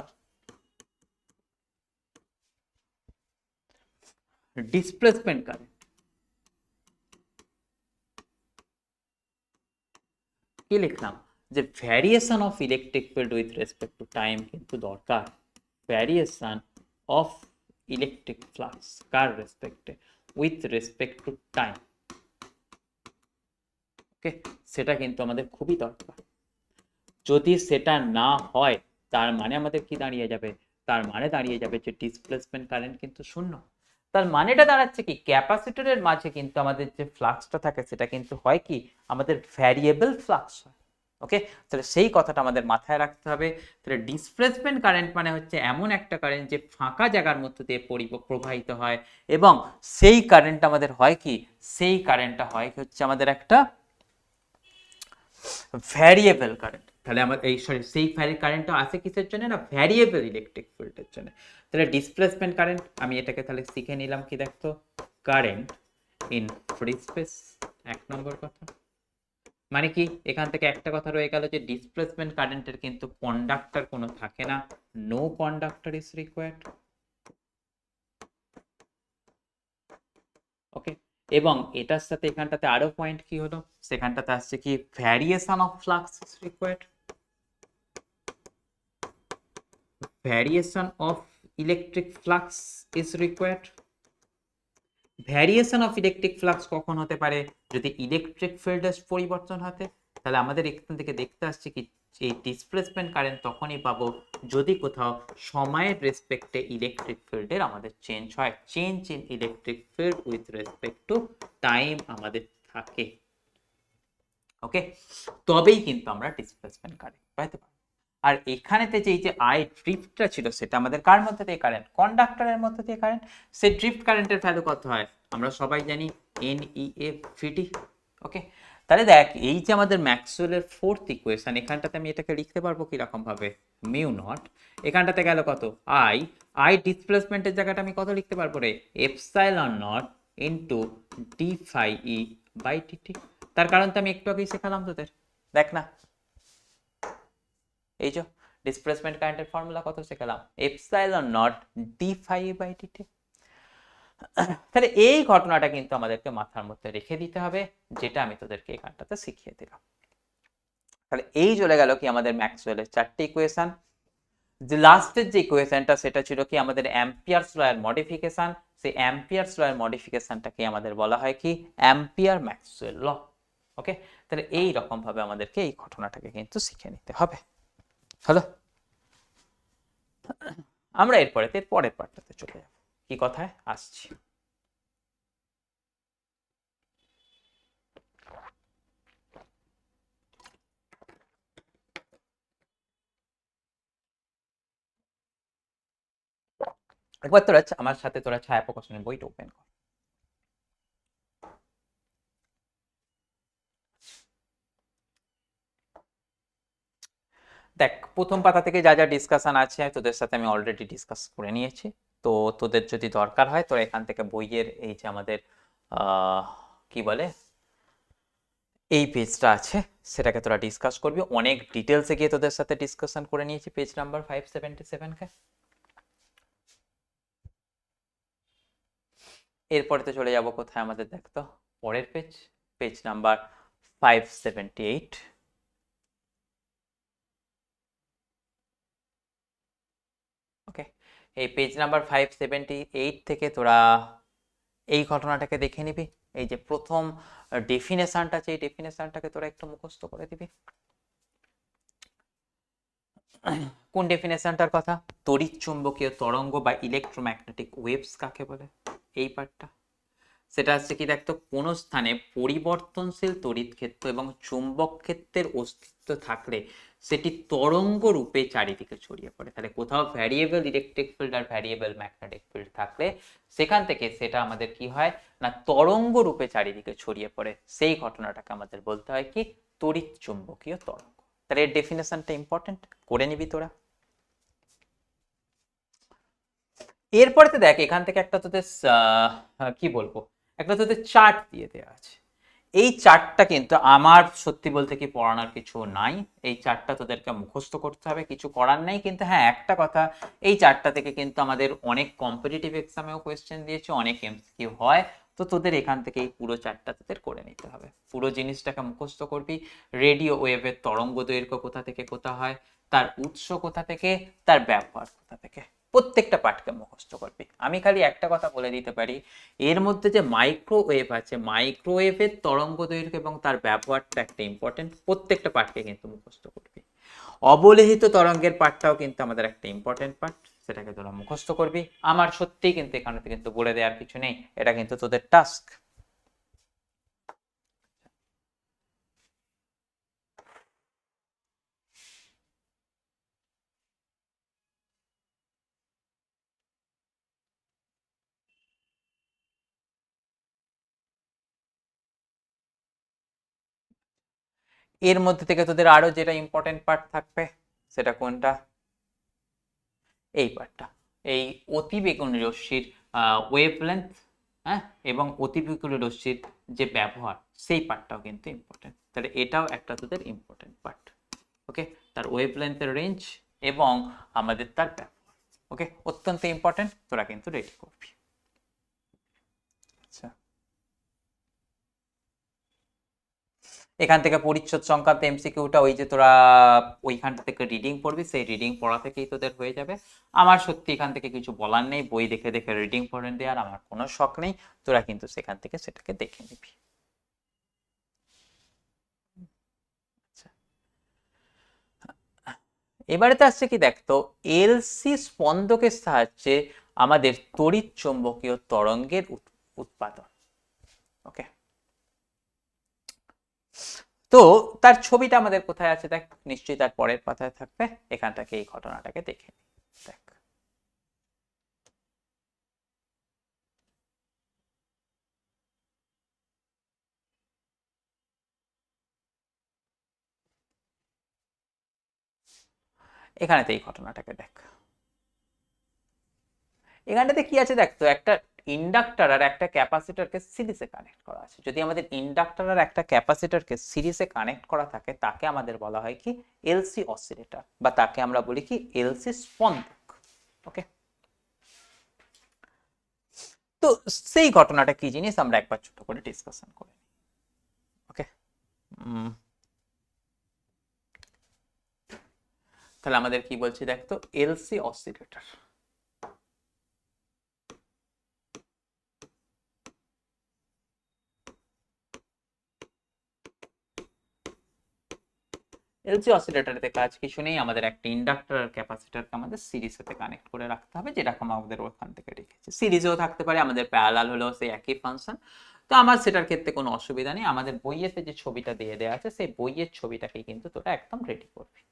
[SPEAKER 1] displacement current, কি লিখলাম যে variation of electric field with respect to time কিন্তু দরকার, ভ্যারিয়েশন অফ ইলেকট্রিক ফ্লাক্স কার রেসপেক্টে with respect to time. Okay, সেটা কিন্তু আমাদের খুবই দরকার। যদি সেটা না হয় তার মানে আমাদের কি দাঁড়িয়ে যাবে, তার মানে দাঁড়িয়ে যাবে যে ডিসপ্লেসমেন্ট কারেন্ট কিন্তু শূন্য। তার মানেটা দাঁড়াচ্ছে কি ক্যাপাসিটরের মাঝে কিন্তু আমাদের যে ফ্লাক্সটা থাকে সেটা কিন্তু হয় কি আমাদের ভ্যারিয়েবল ফ্লাক্স হয়। ওকে, তাহলে সেই কথাটা আমাদের মাথায় রাখতে হবে। তাহলে ডিসপ্লেসমেন্ট কারেন্ট মানে হচ্ছে এমন একটা কারেন্ট যে ফাঁকা জায়গার মধ্যে দিয়ে প্রবাহিত হয় এবং সেই কারেন্ট আমাদের হয় কি সেই কারেন্টটা হয় হচ্ছে আমাদের একটা ভ্যারিয়েবল কারেন্ট। তাহলে আমার এই সরি সেই কারেন্টটা আসে কিসের জন্য না ভ্যারিয়েবল ইলেকট্রিক ফিল্ডের জন্য। তাহলে ডিসপ্লেসমেন্ট কারেন্ট আমি এটাকে তাহলে শিখে নিলাম কি দেখতো কারেন্ট ইন ফ্রি স্পেস, এক নম্বর কথা। মানে কি এখান থেকে একটা কথা রয়ে গেল যে ডিসপ্লেসমেন্ট কারেন্টের কিন্তু কন্ডাক্টর কোনো থাকে না, নো কন্ডাক্টর ইজ রিকোয়ার্ড। ওকে, এবং এটার সাথে এখানটাতে আরো পয়েন্ট কি হলো, সেখানটাতে আসছে কি variation of flux is required, variation of electric flux is required. Variation of electric flux কখন হতে পারে, যদি ইলেকট্রিক ফিল্ডের পরিবর্তন হতে। তাহলে আমাদের এখান থেকে দেখতে আসছে কি এই ডিসপ্লেসমেন্ট কারেন্ট তখনই পাবো যদি কোথাও সময়ের রেসপেক্টে ইলেকট্রিক ফিল্ডের আমাদের চেঞ্জ হয়, change in electric field with respect to time আমাদের থাকে। ওকে, তবেই কিন্তু আমরা ডিসপ্লেসমেন্ট কারেন্ট পাইতে পারি। আর এখানেতে যে এই যে আই ড্রিফটটা ছিল সেটা আমাদের কার মধ্যে দিয়ে কারেন্ট, কন্ডাক্টরের মধ্যে দিয়ে কারেন্ট। সেই ড্রিফট কারেন্টের ভ্যালু কত হয় আমরা সবাই জানি NEF/VT। ওকে, তাহলে দেখ এই যে আমাদের ম্যাক্সওয়েলের ফোর্থ ইকুয়েশন, এখানটাতে আমি এটাকে লিখতে পারবো কি রকম ভাবে, মিউ নট, এখানটাতে গেল কত আই, আই ডিসপ্লেসমেন্টের জায়গাটা আমি কত লিখতে পারবো রে, epsilon naught into d phi E by dt। তার কারণ তো আমি একটু আগেই শেখালাম তোদের, দেখ না এই যে ডিসপ্লেসমেন্ট কারেন্টের ফর্মুলা কত শেখালাম, epsilon naught d phi by dt। তাহলে এই ঘটনাটা কিন্তু আমাদেরকে মাথার মধ্যে রেখে দিতে হবে, যেটা আমি তোদেরকে এখানটাতে শিখিয়ে দিলাম। তাহলে এই চলে গেল কি আমাদের ম্যাক্সওয়েলের চারটি ইকুয়েশন। যে লাস্টের যে ইকুয়েশনটা সেটা ছিল কি আমাদের অ্যাম্পিয়ারস লয়ের মডিফিকেশন, সেই অ্যাম্পিয়ারস লয়ের মডিফিকেশনটাকে আমাদের বলা হয় কি অ্যাম্পিয়ার ম্যাক্সওয়েল ল। ওকে, তাহলে এই রকম ভাবে আমাদেরকে এই ঘটনাটাকে কিন্তু শিখে নিতে হবে। হলো, আমরা এরপরে পরের পার্টটাতে চলে যাব, কি কথায় আসছি। একবার তোরা আমার সাথে তোরা ছায়া প্রকাশনের বইটা ওপেন কর। দেখ প্রথম পাতা থেকে যা যা ডিসকাশন আছে তোদের সাথে আমি অলরেডি ডিসকাস করে নিয়েছি। তো তোদের যদি দরকার হয় তোরা এখান থেকে বইয়ের এই যে আমাদের কি বলে এই পেজটা আছে সেটাকে তোরা ডিসকাস করবি, অনেক ডিটেলসে গিয়ে তোদের সাথে ডিসকাশন করে নিয়েছি পেজ নাম্বার 577কে। এরপরে তো চলে যাব কোথায় আমাদের দেখতো পরের পেজ, পেজ নাম্বার 578। ওকে, এই পেজ নাম্বার 578 থেকে তোরা এই ঘটনাটাকে দেখে নিবি। এই যে প্রথম ডেফিনেশনটা আছে এই ডেফিনেশনটাকে তোরা একটু মুখস্থ করে দিবি। কোন ডেফিনেশনটার কথা, তড়িৎ চুম্বকীয় তরঙ্গ বা ইলেকট্রোম্যাগনেটিক ওয়েভস কাকে বলে, এই পার্টটা। সেটা হচ্ছে কি দেখতো কোন স্থানে পরিবর্তনশীল তড়িৎ ক্ষেত্র এবং চুম্বক ক্ষেত্রের অস্তিত্ব থাকলে সেটি তরঙ্গ রূপে চারিদিকে ছড়িয়ে পড়ে। তাহলে কোথাও ভ্যারিয়েবল ইলেকট্রিক ফিল্ড আর ভ্যারিয়েবল ম্যাগনেটিক ফিল্ড থাকলে সেখান থেকে সেটা আমাদের কি হয় না তরঙ্গ রূপে চারিদিকে ছড়িয়ে পড়ে, সেই ঘটনাটাকে আমাদের বলতে হয় কি তড়িৎ চুম্বকীয় তরঙ্গ। তাহলে এর ডেফিনেশনটা ইম্পর্টেন্ট, করে নিবি তোরা। এরপরে তো দেখ এখান থেকে একটা তোদের কি বলবো একটা তোদের চার্ট দিয়ে দেওয়া আছে। এই চার্টটা কিন্তু আমার সত্যি বলতে কি পড়ানোর কিছু নাই, এই চার্টটা তোদেরকে মুখস্থ করতে হবে, কিছু করার নেই। কিন্তু হ্যাঁ একটা কথা, এই চার্টটা থেকে কিন্তু আমাদের অনেক কম্পিটিটিভ এক্সামেও কোয়েশ্চেন দিয়েছে, অনেক এমসিকিউ হয়। তো তোদের এখান থেকে এই পুরো চার্টটা তোদের করে নিতে হবে, পুরো জিনিসটাকে মুখস্থ করবি। রেডিও ওয়েভের তরঙ্গ দৈর্ঘ্য কোথা থেকে কোথা হয়, তার উৎস কোথা থেকে, তার ব্যবহার কোথা থেকে, প্রত্যেকটা পার্টকে মুখস্থ করবি। আমি খালি একটা কথা বলে দিতে পারি, এর মধ্যে যে মাইক্রোওয়েভ আছে মাইক্রোওয়েভের তরঙ্গ দৈর্ঘ্য এবং তার ব্যবহারটা একটা ইম্পর্টেন্ট, প্রত্যেকটা পার্টকে কিন্তু মুখস্থ করবি। অবলেহিত তরঙ্গের পার্টটাও কিন্তু আমাদের একটা ইম্পর্টেন্ট পার্ট, সেটাকে তোরা মুখস্থ করবি। আমার সত্যিই কিন্তু এখানে কিন্তু বলে দেওয়ার কিছু নেই, এটা কিন্তু তোদের টাস্ক। এর মধ্যে থেকে তোদের আরো যেটা ইম্পর্টেন্ট পার্ট থাকবে সেটা কোনটা, এই পার্টটা, এই অতিবেগুনি রশ্মির ওয়েভলেন্থ, হ্যাঁ, এবং অতিবেগুনি রশ্মির যে ব্যবহার সেই পার্টটাও কিন্তু ইম্পর্টেন্ট। তাহলে এটাও একটা তোদের ইম্পর্টেন্ট পার্ট। ওকে, তার ওয়েভলেন্থের রেঞ্জ এবং আমাদের তার ব্যবহার, ওকে, অত্যন্ত ইম্পর্টেন্ট, তোরা কিন্তু রেডি করবি। আচ্ছা, এখান থেকে পরিচ্ছদ সংক্রান্ত এমসিকিউটা ওই যে তোরা ওইখানটা থেকে রিডিং পড়বি, সেই রিডিং পড়া থেকেই তোদের হয়ে যাবে। আমার সত্যি এখান থেকে কিছু বলার নেই, বই দেখে দেখে রিডিং পড়ে দেওয়ার আমার কোনো শখ নেই, তোরা কিন্তু সেখান থেকে সেটাকে দেখে নিবি। আচ্ছা, এবারেতে আসছে কি দেখতো, এলসি স্পন্দকের সাহায্যে আমাদের তড়িৎ চৌম্বকীয় তরঙ্গের উৎপাদন। ওকে, তো তার ছবিটা আমাদের কোথায় আছে দেখ, নিশ্চয়ই তার পরের পাতায় থাকবে, এখানটাকে এই ঘটনাটাকে দেখে নি। দেখ, এখানেতে এই ঘটনাটাকে দেখ, এখানটাতে কি আছে দেখতো, একটা ইন্ডাক্টর আর একটা ক্যাপাসিটরকে সিরিজে কানেক্ট করা আছে। যদি আমাদের ইন্ডাক্টর আর একটা ক্যাপাসিটরকে সিরিজে কানেক্ট করা থাকে তাকে আমাদের বলা হয় কি এলসি অসিলেটর, বা তাকে আমরা বলি কি এলসি স্পন্দক। ওকে, তো সেই ঘটনাটা কি জিনিস আমরা একবার ছোট করে ডিসকাশন করে নিই। ওকে, তাহলে আমাদের কি বলছি দেখতো, এলসি অসিলেটর। এলসি অসিলেটরেতে কাজ কিছু নেই, আমাদের একটা ইন্ডাক্টর আর ক্যাপাসিটরকে আমাদের সিরিজেতে কানেক্ট করে রাখতে হবে, যেরকম আমাদের ওখান থেকে রেখেছে। সিরিজেও থাকতে পারে, আমাদের প্যারালাল হলেও সেই একই ফাংশন। তো আমার সেটার ক্ষেত্রে কোনো অসুবিধা নেই, আমাদের বইয়েতে যে ছবিটা দিয়ে দেওয়া আছে সেই বইয়ের ছবিটাকেই কিন্তু তোরা একদম রেডি করবি।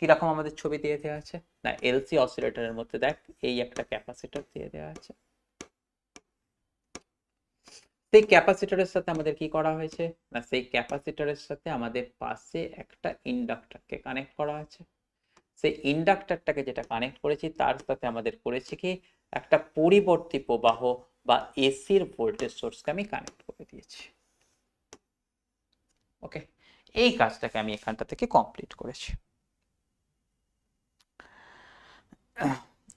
[SPEAKER 1] কিরকম আমাদের ছবি দিয়ে দেওয়া আছে না, এলসি অসিলেটরের মধ্যে দেখ এই একটা ক্যাপাসিটর দিয়ে দেওয়া আছে, সেই ক্যাপাসিটরের সাথে আমাদের কি করা হয়েছে না, সেই ক্যাপাসিটরের সাথে আমাদের পাশে একটা ইন্ডাক্টরকে কানেক্ট করা আছে। সেই ইন্ডাক্টরটাকে যেটা কানেক্ট করেছি তার সাথে আমাদের করেছি কি একটা পরিবর্তী প্রবাহ বা এসির ভোল্টেজ সোর্সকে আমি কানেক্ট করে দিয়েছি। ওকে, এই কাজটাকে আমি এখানটা থেকে কমপ্লিট করেছি।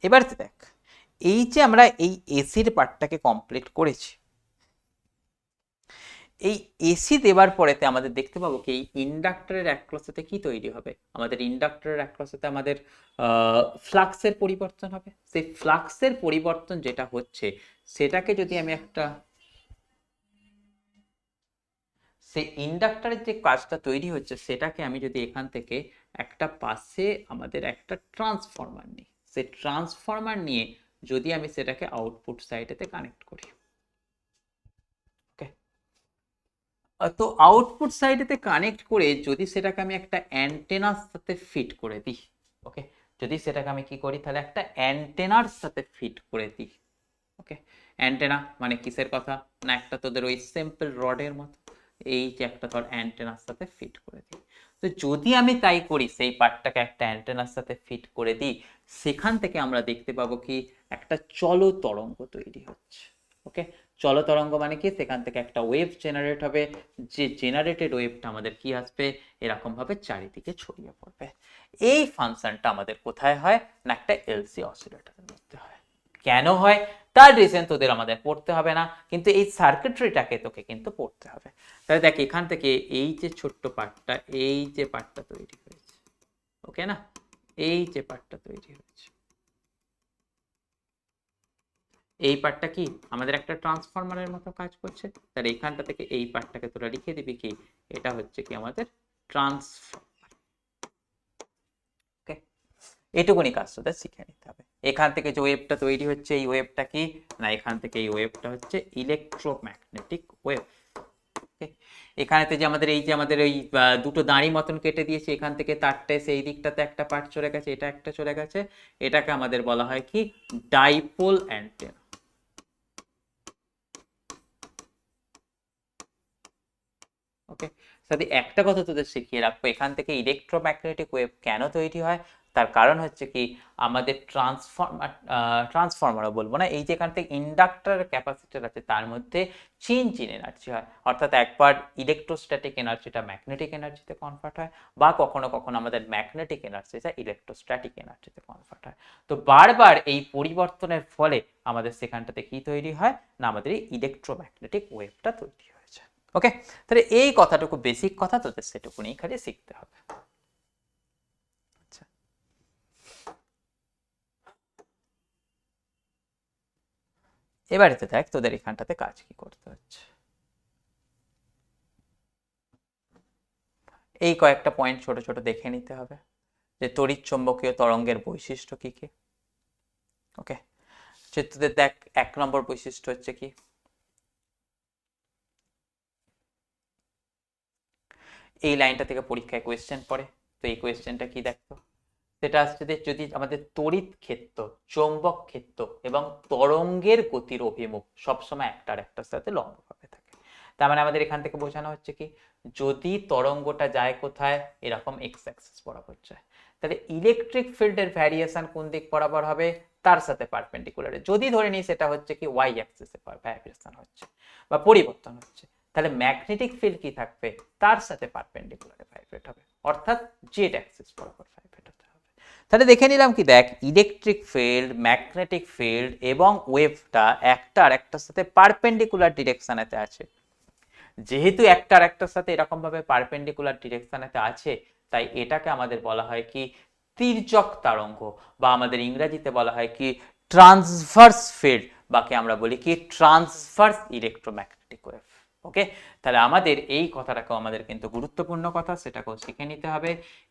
[SPEAKER 1] এবার দেখ, এই যে আমরা এই এসির পার্টটাকে কমপ্লিট করেছি, এই এসি দেওয়ার পরেতে আমাদের দেখতে পাবো কি এই ইন্ডাক্টরের অ্যাক্রসেতে কি তৈরি হবে, আমাদের ইন্ডাক্টরের অ্যাক্রসেতে আমাদের ফ্লাক্সের পরিবর্তন হবে। সেই ফ্লাক্সের পরিবর্তন যেটা হচ্ছে সেটাকে যদি আমি একটা, সেই ইন্ডাক্টরের যে কাজটা তৈরি হচ্ছে সেটাকে আমি যদি এখান থেকে একটা পাশে আমাদের একটা ট্রান্সফরমার নিই, সেই ট্রান্সফরমার নিয়ে যদি আমি সেটাকে আউটপুট সাইডেতে কানেক্ট করি, ওকে, তো আউটপুট সাইডেতে কানেক্ট করে যদি সেটাকে আমি একটা অ্যান্টেনার সাথে ফিট করে দিই, ওকে, যদি সেটাকে আমি কি করি তাহলে একটা অ্যান্টেনার সাথে ফিট করে দিই। ওকে, অ্যান্টেনা মানে কিসের কথা না, একটা তোদের ওই সিম্পল রডের মতো এই যে একটা ধর অ্যান্টেনার সাথে ফিট করে দিই। তো যদি আমি তাই করি, সেই পার্টটাকে একটা অ্যান্টেনার সাথে ফিট করে দিই, সেখান থেকে আমরা দেখতে পাবো কি একটা চল তরঙ্গ তৈরি হচ্ছে। ওকে, চল তরঙ্গ মানে কি, সেখান থেকে একটা ওয়েভ জেনারেট হবে, যে জেনারেটেড ওয়েভটা আমাদের কি আসবে এরকম ভাবে চারিদিকে ছড়িয়ে পড়বে। এই ফাংশনটা আমাদের কোথায় হয় না, একটা এলসি অসিলেটরের মধ্যে হয়। কেন হয় তার রিজন তোদের আমাদের পড়তে হবে না, কিন্তু এই সার্কিটরিটাকে তোকে কিন্তু পড়তে হবে। তাহলে দেখ এখান থেকে এই যে ছোট্ট পার্টটা, এই যে পার্টটা তৈরি হয়েছে, ওকে না, এই যে পার্টটা তৈরি হয়েছে, এই পার্টটা কি আমাদের একটা ট্রান্সফরমারের মতো কাজ করছে। তাহলে এইখানটা থেকে এই পার্টটাকে তোরা লিখে দিবি কি এটা হচ্ছে কি আমাদের ট্রান্সফরমার। ওকে, এটুকুনি কাজ তোদের শিখে নিতে হবে। এখান থেকে যে ওয়েভটা তৈরি হচ্ছে এই ওয়েভটা কি না, এখান থেকে এই ওয়েভটা হচ্ছে ইলেকট্রোম্যাগনেটিক ওয়েভ। এখানেতে যে আমাদের এই যে আমাদের ওই দুটো দাঁড়ি মতন কেটে দিয়েছে, এখান থেকে তারটা সেই দিকটাতে একটা পার্ট চলে গেছে, এটা একটা চলে গেছে, এটাকে আমাদের বলা হয় কি ডাইপোল অ্যান্টেনা। ওকে, সাথে একটা কথা তোদের শিখিয়ে রাখবো, এখান থেকে ইলেকট্রোম্যাগনেটিক ওয়েভ কেন তৈরি হয়, তার কারণ হচ্ছে কি আমাদের ট্রান্সফর্মারও বলবো না, এই যে এখান থেকে ইন্ডাক্টর ক্যাপাসিটর আছে তার মধ্যে চেঞ্জ ইন এনার্জি হয়, অর্থাৎ একবার ইলেকট্রোস্ট্যাটিক এনার্জিটা ম্যাগনেটিক এনার্জিতে কনভার্ট হয়, বা কখনো কখনো আমাদের ম্যাগনেটিক এনার্জিটা ইলেকট্রোস্ট্যাটিক এনার্জিতে কনভার্ট হয়। তো বারবার এই পরিবর্তনের ফলে আমাদের সেখানটাতে কি তৈরি হয় না, আমাদের এই ইলেকট্রোম্যাগনেটিক ওয়েভটা তৈরি হয়েছে। ওকে, তাহলে এই কথাটুকু বেসিক কথা তোদের সেটুকুনি খালি শিখতে হবে। আচ্ছা, এবারেতে দেখ তোদের এখানটাতে কাজ কি করতে হচ্ছে। এই কয়েকটা পয়েন্ট ছোট ছোট দেখে নিতে হবে যে তড়িৎ চুম্বকীয় তরঙ্গের বৈশিষ্ট্য কি কি। ওকে, যে তোদের দেখ 1 নম্বর বৈশিষ্ট্য হচ্ছে কি, এই লাইনটা থেকে পরীক্ষায় কোয়েশ্চেন পড়ে, তো এই কোয়েশ্চেনটা কি দেখতো, সেটা আসছে যে যদি আমাদের তড়িৎ ক্ষেত্র, চৌম্বক ক্ষেত্র এবং তরঙ্গের গতির অভিমুখ সবসময় একটার একটার সাথে লম্বভাবে থাকে, তার মানে আমাদের এখান থেকে বোঝানো হচ্ছে কি যদি তরঙ্গটা যায় কোথায়, এরকম এক্স অ্যাক্সিস বরাবর যায়, তাহলে ইলেকট্রিক ফিল্ডের ভ্যারিয়েশন কোন দিক বরাবর হবে, তার সাথে পারপেন্ডিকুলারে। যদি ধরে নিই সেটা হচ্ছে কি ওয়াই অ্যাক্সিসে ভ্যারিয়েশন হচ্ছে বা পরিবর্তন হচ্ছে, তাহলে ম্যাগনেটিক ফিল্ড কি থাকবে, তার সাথে পারপেন্ডিকুলারে ভাইব্রেট হবে, অর্থাৎ জেড অ্যাক্সিস বরাবর ভাইব্রেট হবে। তাহলে দেখে নিলাম কি, দেখ ইলেকট্রিক ফিল্ড, ম্যাগনেটিক ফিল্ড এবং ওয়েভটা একটা আর একটার সাথে পারপেন্ডিকুলার ডিরেকশনেতে আছে। যেহেতু একটা আর একটার সাথে এরকম ভাবে পারপেন্ডিকুলার ডিরেকশনেতে আছে, তাই এটাকে আমাদের বলা হয় কি তির্যক তরঙ্গ, বা আমাদের ইংরেজিতে বলা হয় কি ট্রান্সভার্স ফিল্ড, বাকি আমরা বলি কি ট্রান্সভার্স ইলেকট্রোম্যাগনেটিক ওয়েভ। ওকে, তাহলে আমাদের এই কথাটাকেও আমাদের কিন্তু গুরুত্বপূর্ণ কথা, সেটাকেও শিখে নিতে হবে।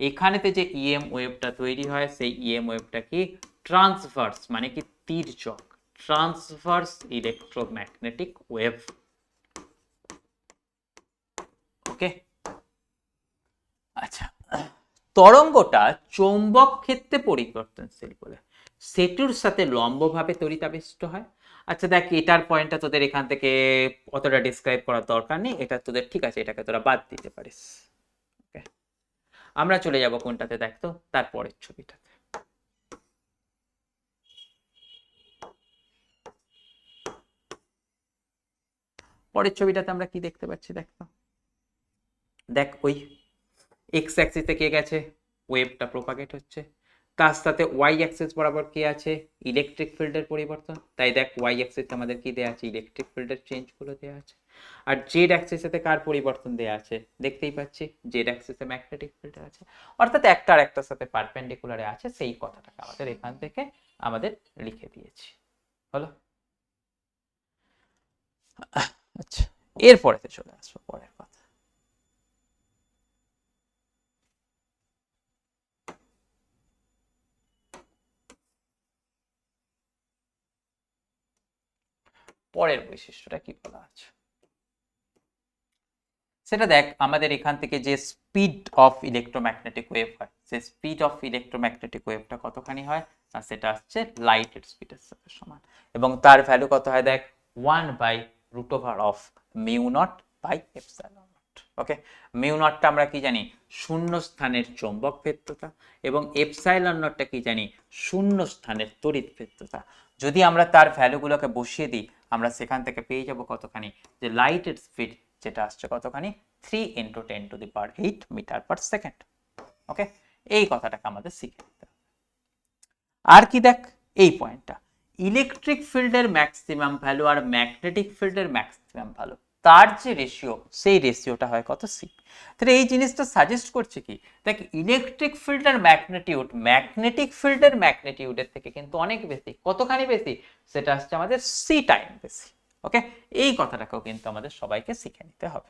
[SPEAKER 1] এখানেতে যে ইএম ওয়েভটা তৈরি হয়, সেই ইএম ওয়েভটা কি ট্রান্সভার্স, মানে কি তির্যক, ট্রান্সভার্স ইলেকট্রোম্যাগনেটিক ওয়েভ। ওকে, আচ্ছা, তরঙ্গটা চৌম্বক ক্ষেত্রে পরিবর্তনশীল বলে সেটুর সাথে লম্বভাবে তড়িতাবেষ্ট হয়। আচ্ছা দেখ, এটার পয়েন্টটা তোদের এখান থেকে অতটা ডিসক্রাইব করার দরকার নেই, এটা তোদের ঠিক আছে, এটাকে তোরা বাদ দিতে পারিস। ওকে, আমরা চলে যাব কোনটাতে, দেখ তো তারপরের ছবিটাতে। পরের ছবিটাতে আমরা কি দেখতে পাচ্ছি, দেখ তো, দেখ ওই এক্স অ্যাক্সিসে কে গেছে, ওয়েভটা প্রোপাগেট হচ্ছে, তার সাথে ওয়াই অ্যাক্সিস বরাবর কি আছে, ইলেকট্রিক ফিল্ডের পরিবর্তন, তাই দেখ ওয়াই অ্যাক্সিসে আমাদের কি দেয়া আছে, ইলেকট্রিক ফিল্ডের চেঞ্জগুলো দেয়া আছে। আর জেড অ্যাক্সিসেতে কার পরিবর্তন দেয়া আছে, দেখতেই পাচ্ছি জেড অ্যাক্সিসে ম্যাগনেটিক ফিল্ডে আছে, অর্থাৎ একটা আর একটার সাথে পারপেন্ডিকুলারে আছে, সেই কথাটাকে আমাদের এখান থেকে আমাদের লিখে দিয়েছি। হলো, আচ্ছা, এরপরেতে চলে আসবো পরের কথা। পরের বৈশিষ্ট্যটা কি বলা আছে সেটা দেখ, আমাদের এখান থেকে যে স্পিড অফ ইলেকট্রোম্যাগনেটিক ওয়েভ হয়, সেই স্পিড অফ ইলেকট্রোম্যাগনেটিক ওয়েভটা কতখানি হয়, আর সেটা আসছে লাইটের স্পিডের সাথে সমান, এবং তার ভ্যালু কত হয়, দেখ 1/√μ0/ε0। ওকে, মিউ নটটা আমরা কি জানি, শূন্য স্থানের চৌম্বক ভেদ্যতা, এবং এপসাইলন নটটা কি জানি, শূন্য স্থানের তড়িৎ ভেদ্যতা। যদি আমরা তার ভ্যালুগুলোকে বসিয়ে দিই, আমরা সেখান থেকে পেয়ে যাব কতখানি, যে লাইটের স্পিড যেটা আসছে কতখানি, 3 × 10⁸ মিটার/সেকেন্ড। ওকে, এই কথাটাকে আমাদের শিখে নিতে হবে। আর কি দেখ, এই পয়েন্টটা, ইলেকট্রিক ফিল্ডের ম্যাক্সিমাম ভ্যালু আর ম্যাগনেটিক ফিল্ডের ম্যাক্সিমাম ভ্যালু, তার যে রেশিও, সেই রেশিওটা হয় কত, সি। তাহলে এই জিনিসটা সাজেস্ট করছে কি, দেখ ইলেকট্রিক ফিল্ডের ম্যাগনেটিউড ম্যাগনেটিক ফিল্ডের ম্যাগনেটিউডের থেকে কিন্তু অনেক বেশি, কতখানি বেশি, সেটা আসছে আমাদের সি টাইম বেশি। ওকে, এই কথাটাকেও কিন্তু আমাদের সবাইকে শিখে নিতে হবে,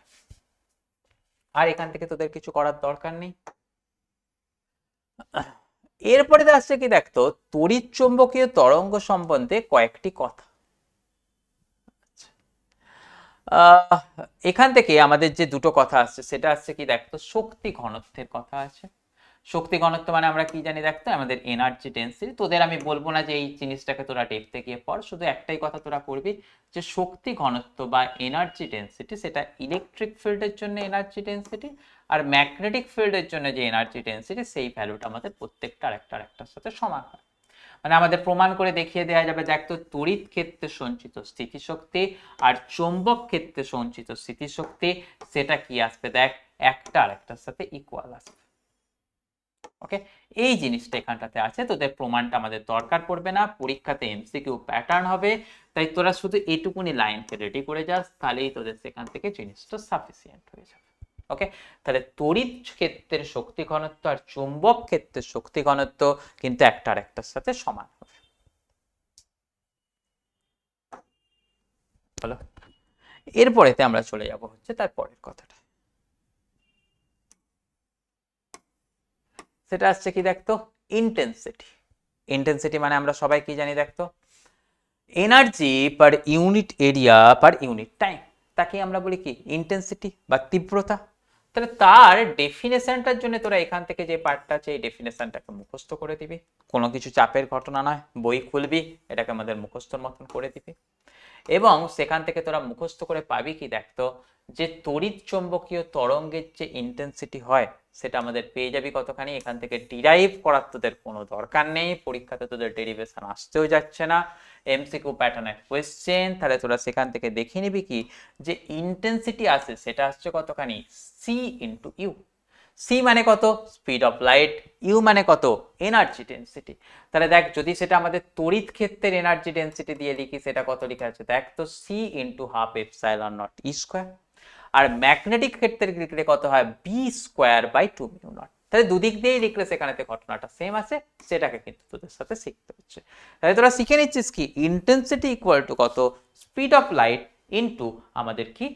[SPEAKER 1] আর এখান থেকে তোদের কিছু করার দরকার নেই। এরপরে আসছে কি, দেখতো তড়িৎ চুম্বকীয় তরঙ্গ সম্বন্ধে কয়েকটি কথা। আহ, এখান থেকে আমাদের যে দুটো কথা আসছে, সেটা আসছে কি, দেখতো শক্তি ঘনত্বের কথা আছে। শক্তি ঘনত্ব মানে আমরা কি জানি দেখতো, আমাদের এনার্জি ডেন্সিটি। তোদের আমি বলবো না যে এই জিনিসটাকে তোরা ডেপথে গিয়ে পড়, শুধু একটাই কথা তোরা করবি যে শক্তি ঘনত্ব বা এনার্জি ডেন্সিটি সেটা ইলেকট্রিক ফিল্ডের জন্য এনার্জি ডেন্সিটি, আর ম্যাগনেটিক ফিল্ডের জন্য যে এনার্জি ডেন্সিটি সেই ভ্যালুটা আমাদের প্রত্যেকটা আরেকটার সাথে সমান হয়। মানে আমাদের প্রমাণ করে দেখিয়ে দেওয়া যাবে, দেখ তো তড়িৎ ক্ষেত্রে সঞ্চিত স্থিতিশক্তি আর চৌম্বক ক্ষেত্রে সঞ্চিত স্থিতিশক্তি সেটা কি আসবে, দেখ একটা আরেকটার সাথে ইকুয়াল আসবে। ওকে, এই জিনিসটা এখানটাতে আছে, তোদের প্রমাণটা আমাদের দরকার পড়বে না, পরীক্ষাতে এমসিকিউ প্যাটার্ন হবে, তাই তোরা শুধু এটুকুনি লাইনকে রেডি করে যাস, তাহলেই তোদের সেখান থেকে জিনিসটা সাফিসিয়েন্ট হয়ে যাবে। ওকে, তাহলে তড়িৎ ক্ষেত্রের শক্তি ঘনত্ব আর চুম্বক ক্ষেত্রের শক্তি ঘনত্ব কিন্তু একটা আরেকটার সাথে সমান হবে। হলো, এরপরেতে আমরা চলে যাব হচ্ছে তার পরের কথাটা, সেটা আসছে কি দেখতো, ইন্টেন্সিটি। ইন্টেন্সিটি মানে আমরা সবাই কি জানি দেখতো, energy per unit area per unit time, তাকে আমরা বলি কি ইন্টেন্সিটি বা তীব্রতা। তাহলে তার ডেফিনেশনটার জন্য তোরা এখান থেকে যে পার্টটা আছে এই ডেফিনেশনটাকে মুখস্থ করে দিবি, কোনো কিছু চাপের ঘটনা নয়, বই খুলবি এটাকে আমাদের মুখস্থর মতন করে দিবি, এবং সেখান থেকে তোরা মুখস্থ করে পাবি কি দেখতো, যে তড়িৎ চৌম্বকীয় তরঙ্গের যে ইন্টেন্সিটি হয় সেটা আমাদের পেয়ে যাবি কতখানি, এখান থেকে ডিরাইভ করার তোদের কোনো দরকার নেই, পরীক্ষাতে তোদের ডেরিভেশন আসতেও যাচ্ছে না, এমসিকিউ প্যাটার্নের কোয়েশ্চেন, তাহলে তোরা সেখান থেকে দেখে নিবি কি যে ইন্টেন্সিটি আছে সেটা আসছে কতখানি, সি ইন্টু ইউ। সি মানে কত, স্পিড অফ লাইট, ইউ মানে কত, এনার্জি ডেন্সিটি। তাহলে দেখ যদি সেটা আমাদের তড়িৎ ক্ষেত্রের এনার্জি ডেন্সিটি দিয়ে লিখি সেটা কত লেখা আছে, দেখ তো C into half epsilon naught E square, আর ম্যাগনেটিক ক্ষেত্রে লিখলে কত হয়, B square by 2 mu naught. তাহলে দুদিক দিয়েই লিখলে সেখানেতে ঘটনাটা সেম আছে, সেটাকে কিন্তু তোদের সাথে শিখতে হচ্ছে। তাহলে তোরা শিখে নিচ্ছিস কি ইন্টেন্সিটি ইকুয়াল টু কত, স্পিড অফ লাইট ইন্টু আমাদের কি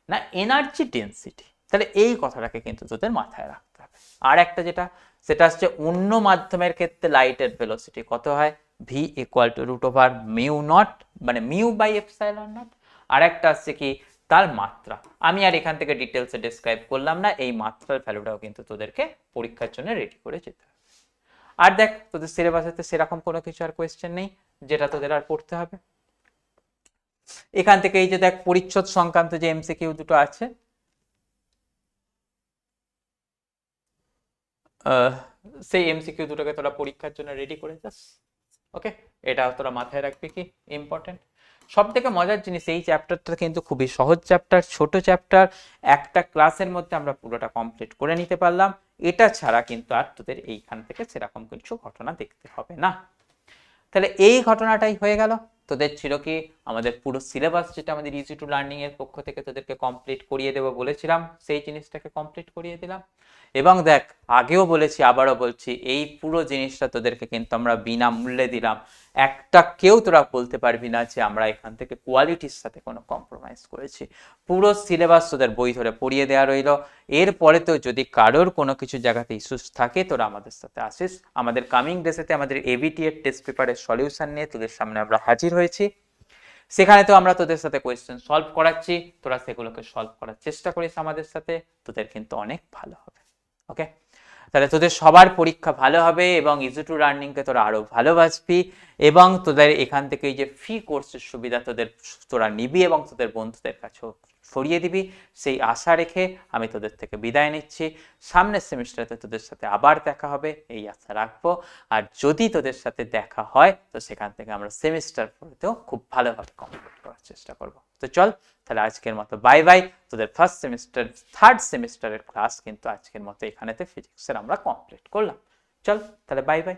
[SPEAKER 1] না এনার্জি ডেন্সিটি। তাহলে এই কথাটাকে কিন্তু তোদের মাথায় রাখতে হবে। আর একটা যেটা, সেটা হচ্ছে অন্য মাধ্যমের ক্ষেত্রে লাইটের ভেলোসিটি কত হয়, V equal to root over mu naught, মানে মিউ বাই এপসাইলন নট। আর একটা আসছে কি তার মাত্রা, আমি আর এখান থেকে ডিটেলসে ডেসক্রাইব করলাম না, এই মাত্রার ভ্যালুটাও কিন্তু তোদেরকে পরীক্ষার জন্য রেডি করে যেতে হবে। আর দেখ তোদের সিলেবাসেতে সেরকম কোনো কিছু আর কোয়েশ্চেন নেই যেটা তোদের আর পড়তে হবে। এখান থেকে এই যে দেখ পরিচ্ছদ সংক্রান্ত যে এমসিকিউ দুটো আছে, সেই এমসিকিউ দুটোকে তোরা পরীক্ষার জন্য রেডি করে যাস। ওকে, এটা তোরা মাথায় রাখবি কি ইম্পর্টেন্ট। সব থেকে মজার জিনিস, এই চ্যাপ্টারটা কিন্তু খুবই সহজ চ্যাপ্টার, ছোট চ্যাপ্টার, একটা ক্লাসের মধ্যে আমরা পুরোটা কমপ্লিট করে নিতে পারলাম। এটা ছাড়া কিন্তু আর তোদের এইখান থেকে সেরকম কিছু ঘটনা দেখতে হবে না। তাহলে এই ঘটনাটাই হয়ে গেল। তোদের ছিল কি আমাদের পুরো সিলেবাস যেটা আমাদের ইজি টু লার্নিং এর পক্ষ থেকে তোদেরকে কমপ্লিট করিয়ে দেবো বলেছিলাম, সেই জিনিসটাকে কমপ্লিট করিয়ে দিলাম। এবং দেখ আগেও বলেছি আবারও বলছি, এই পুরো জিনিসটা তোদেরকে কিন্তু আমরা বিনামূল্যে দিলাম, একটা কেউ তোরা বলতে পারবি না যে আমরা এখান থেকে কোয়ালিটির সাথে কোনো কম্প্রোমাইজ করেছি। পুরো সিলেবাস তোদের বই ধরে পড়িয়ে দেওয়া রইলো। এরপরে তো যদি কারোর কোনো কিছু জায়গাতে ইস্যুস থাকে তোরা আমাদের সাথে আসিস, আমাদের কামিং ডেসেতে আমাদের এবিটি এর টেস্ট পেপারের সলিউশন নিয়ে তোদের সামনে আমরা হাজির হয়েছি। সেখানে তো আমরা তোদের সাথে কোয়েশ্চেন সলভ করাচ্ছি, তোরা সেগুলোকে সলভ করার চেষ্টা করিস আমাদের সাথে, তোদের কিন্তু অনেক ভালো হবে। ওকে, তাহলে তোদের সবার পরীক্ষা ভালো হবে এবং ইজি টু লার্নিংকে তোরা আরো ভালোবাসবি, এবং তোদের এখান থেকে এই যে ফ্রি কোর্সের সুবিধা তোরা নিবি এবং তোদের বন্ধুদের কাছেও ছড়িয়ে দিবি, সেই আশা রেখে আমি তোদের থেকে বিদায় নিচ্ছি। সামনের সেমিস্টারে তোদের সাথে আবার দেখা হবে এই আশা রাখবো, আর যদি তোদের সাথে দেখা হয় তো সেখান থেকে আমরা সেমিস্টার পরেতেও খুব ভালোভাবে কমপ্লিট করার চেষ্টা করব। তো চল তাহলে আজকের মতো বাই বাই। তোদের ফার্স্ট সেমিস্টার থার্ড সেমিস্টারের ক্লাস কিন্তু আজকের মতো এখানেতে ফিজিক্সের আমরা কমপ্লিট করলাম। চল তাহলে বাই বাই।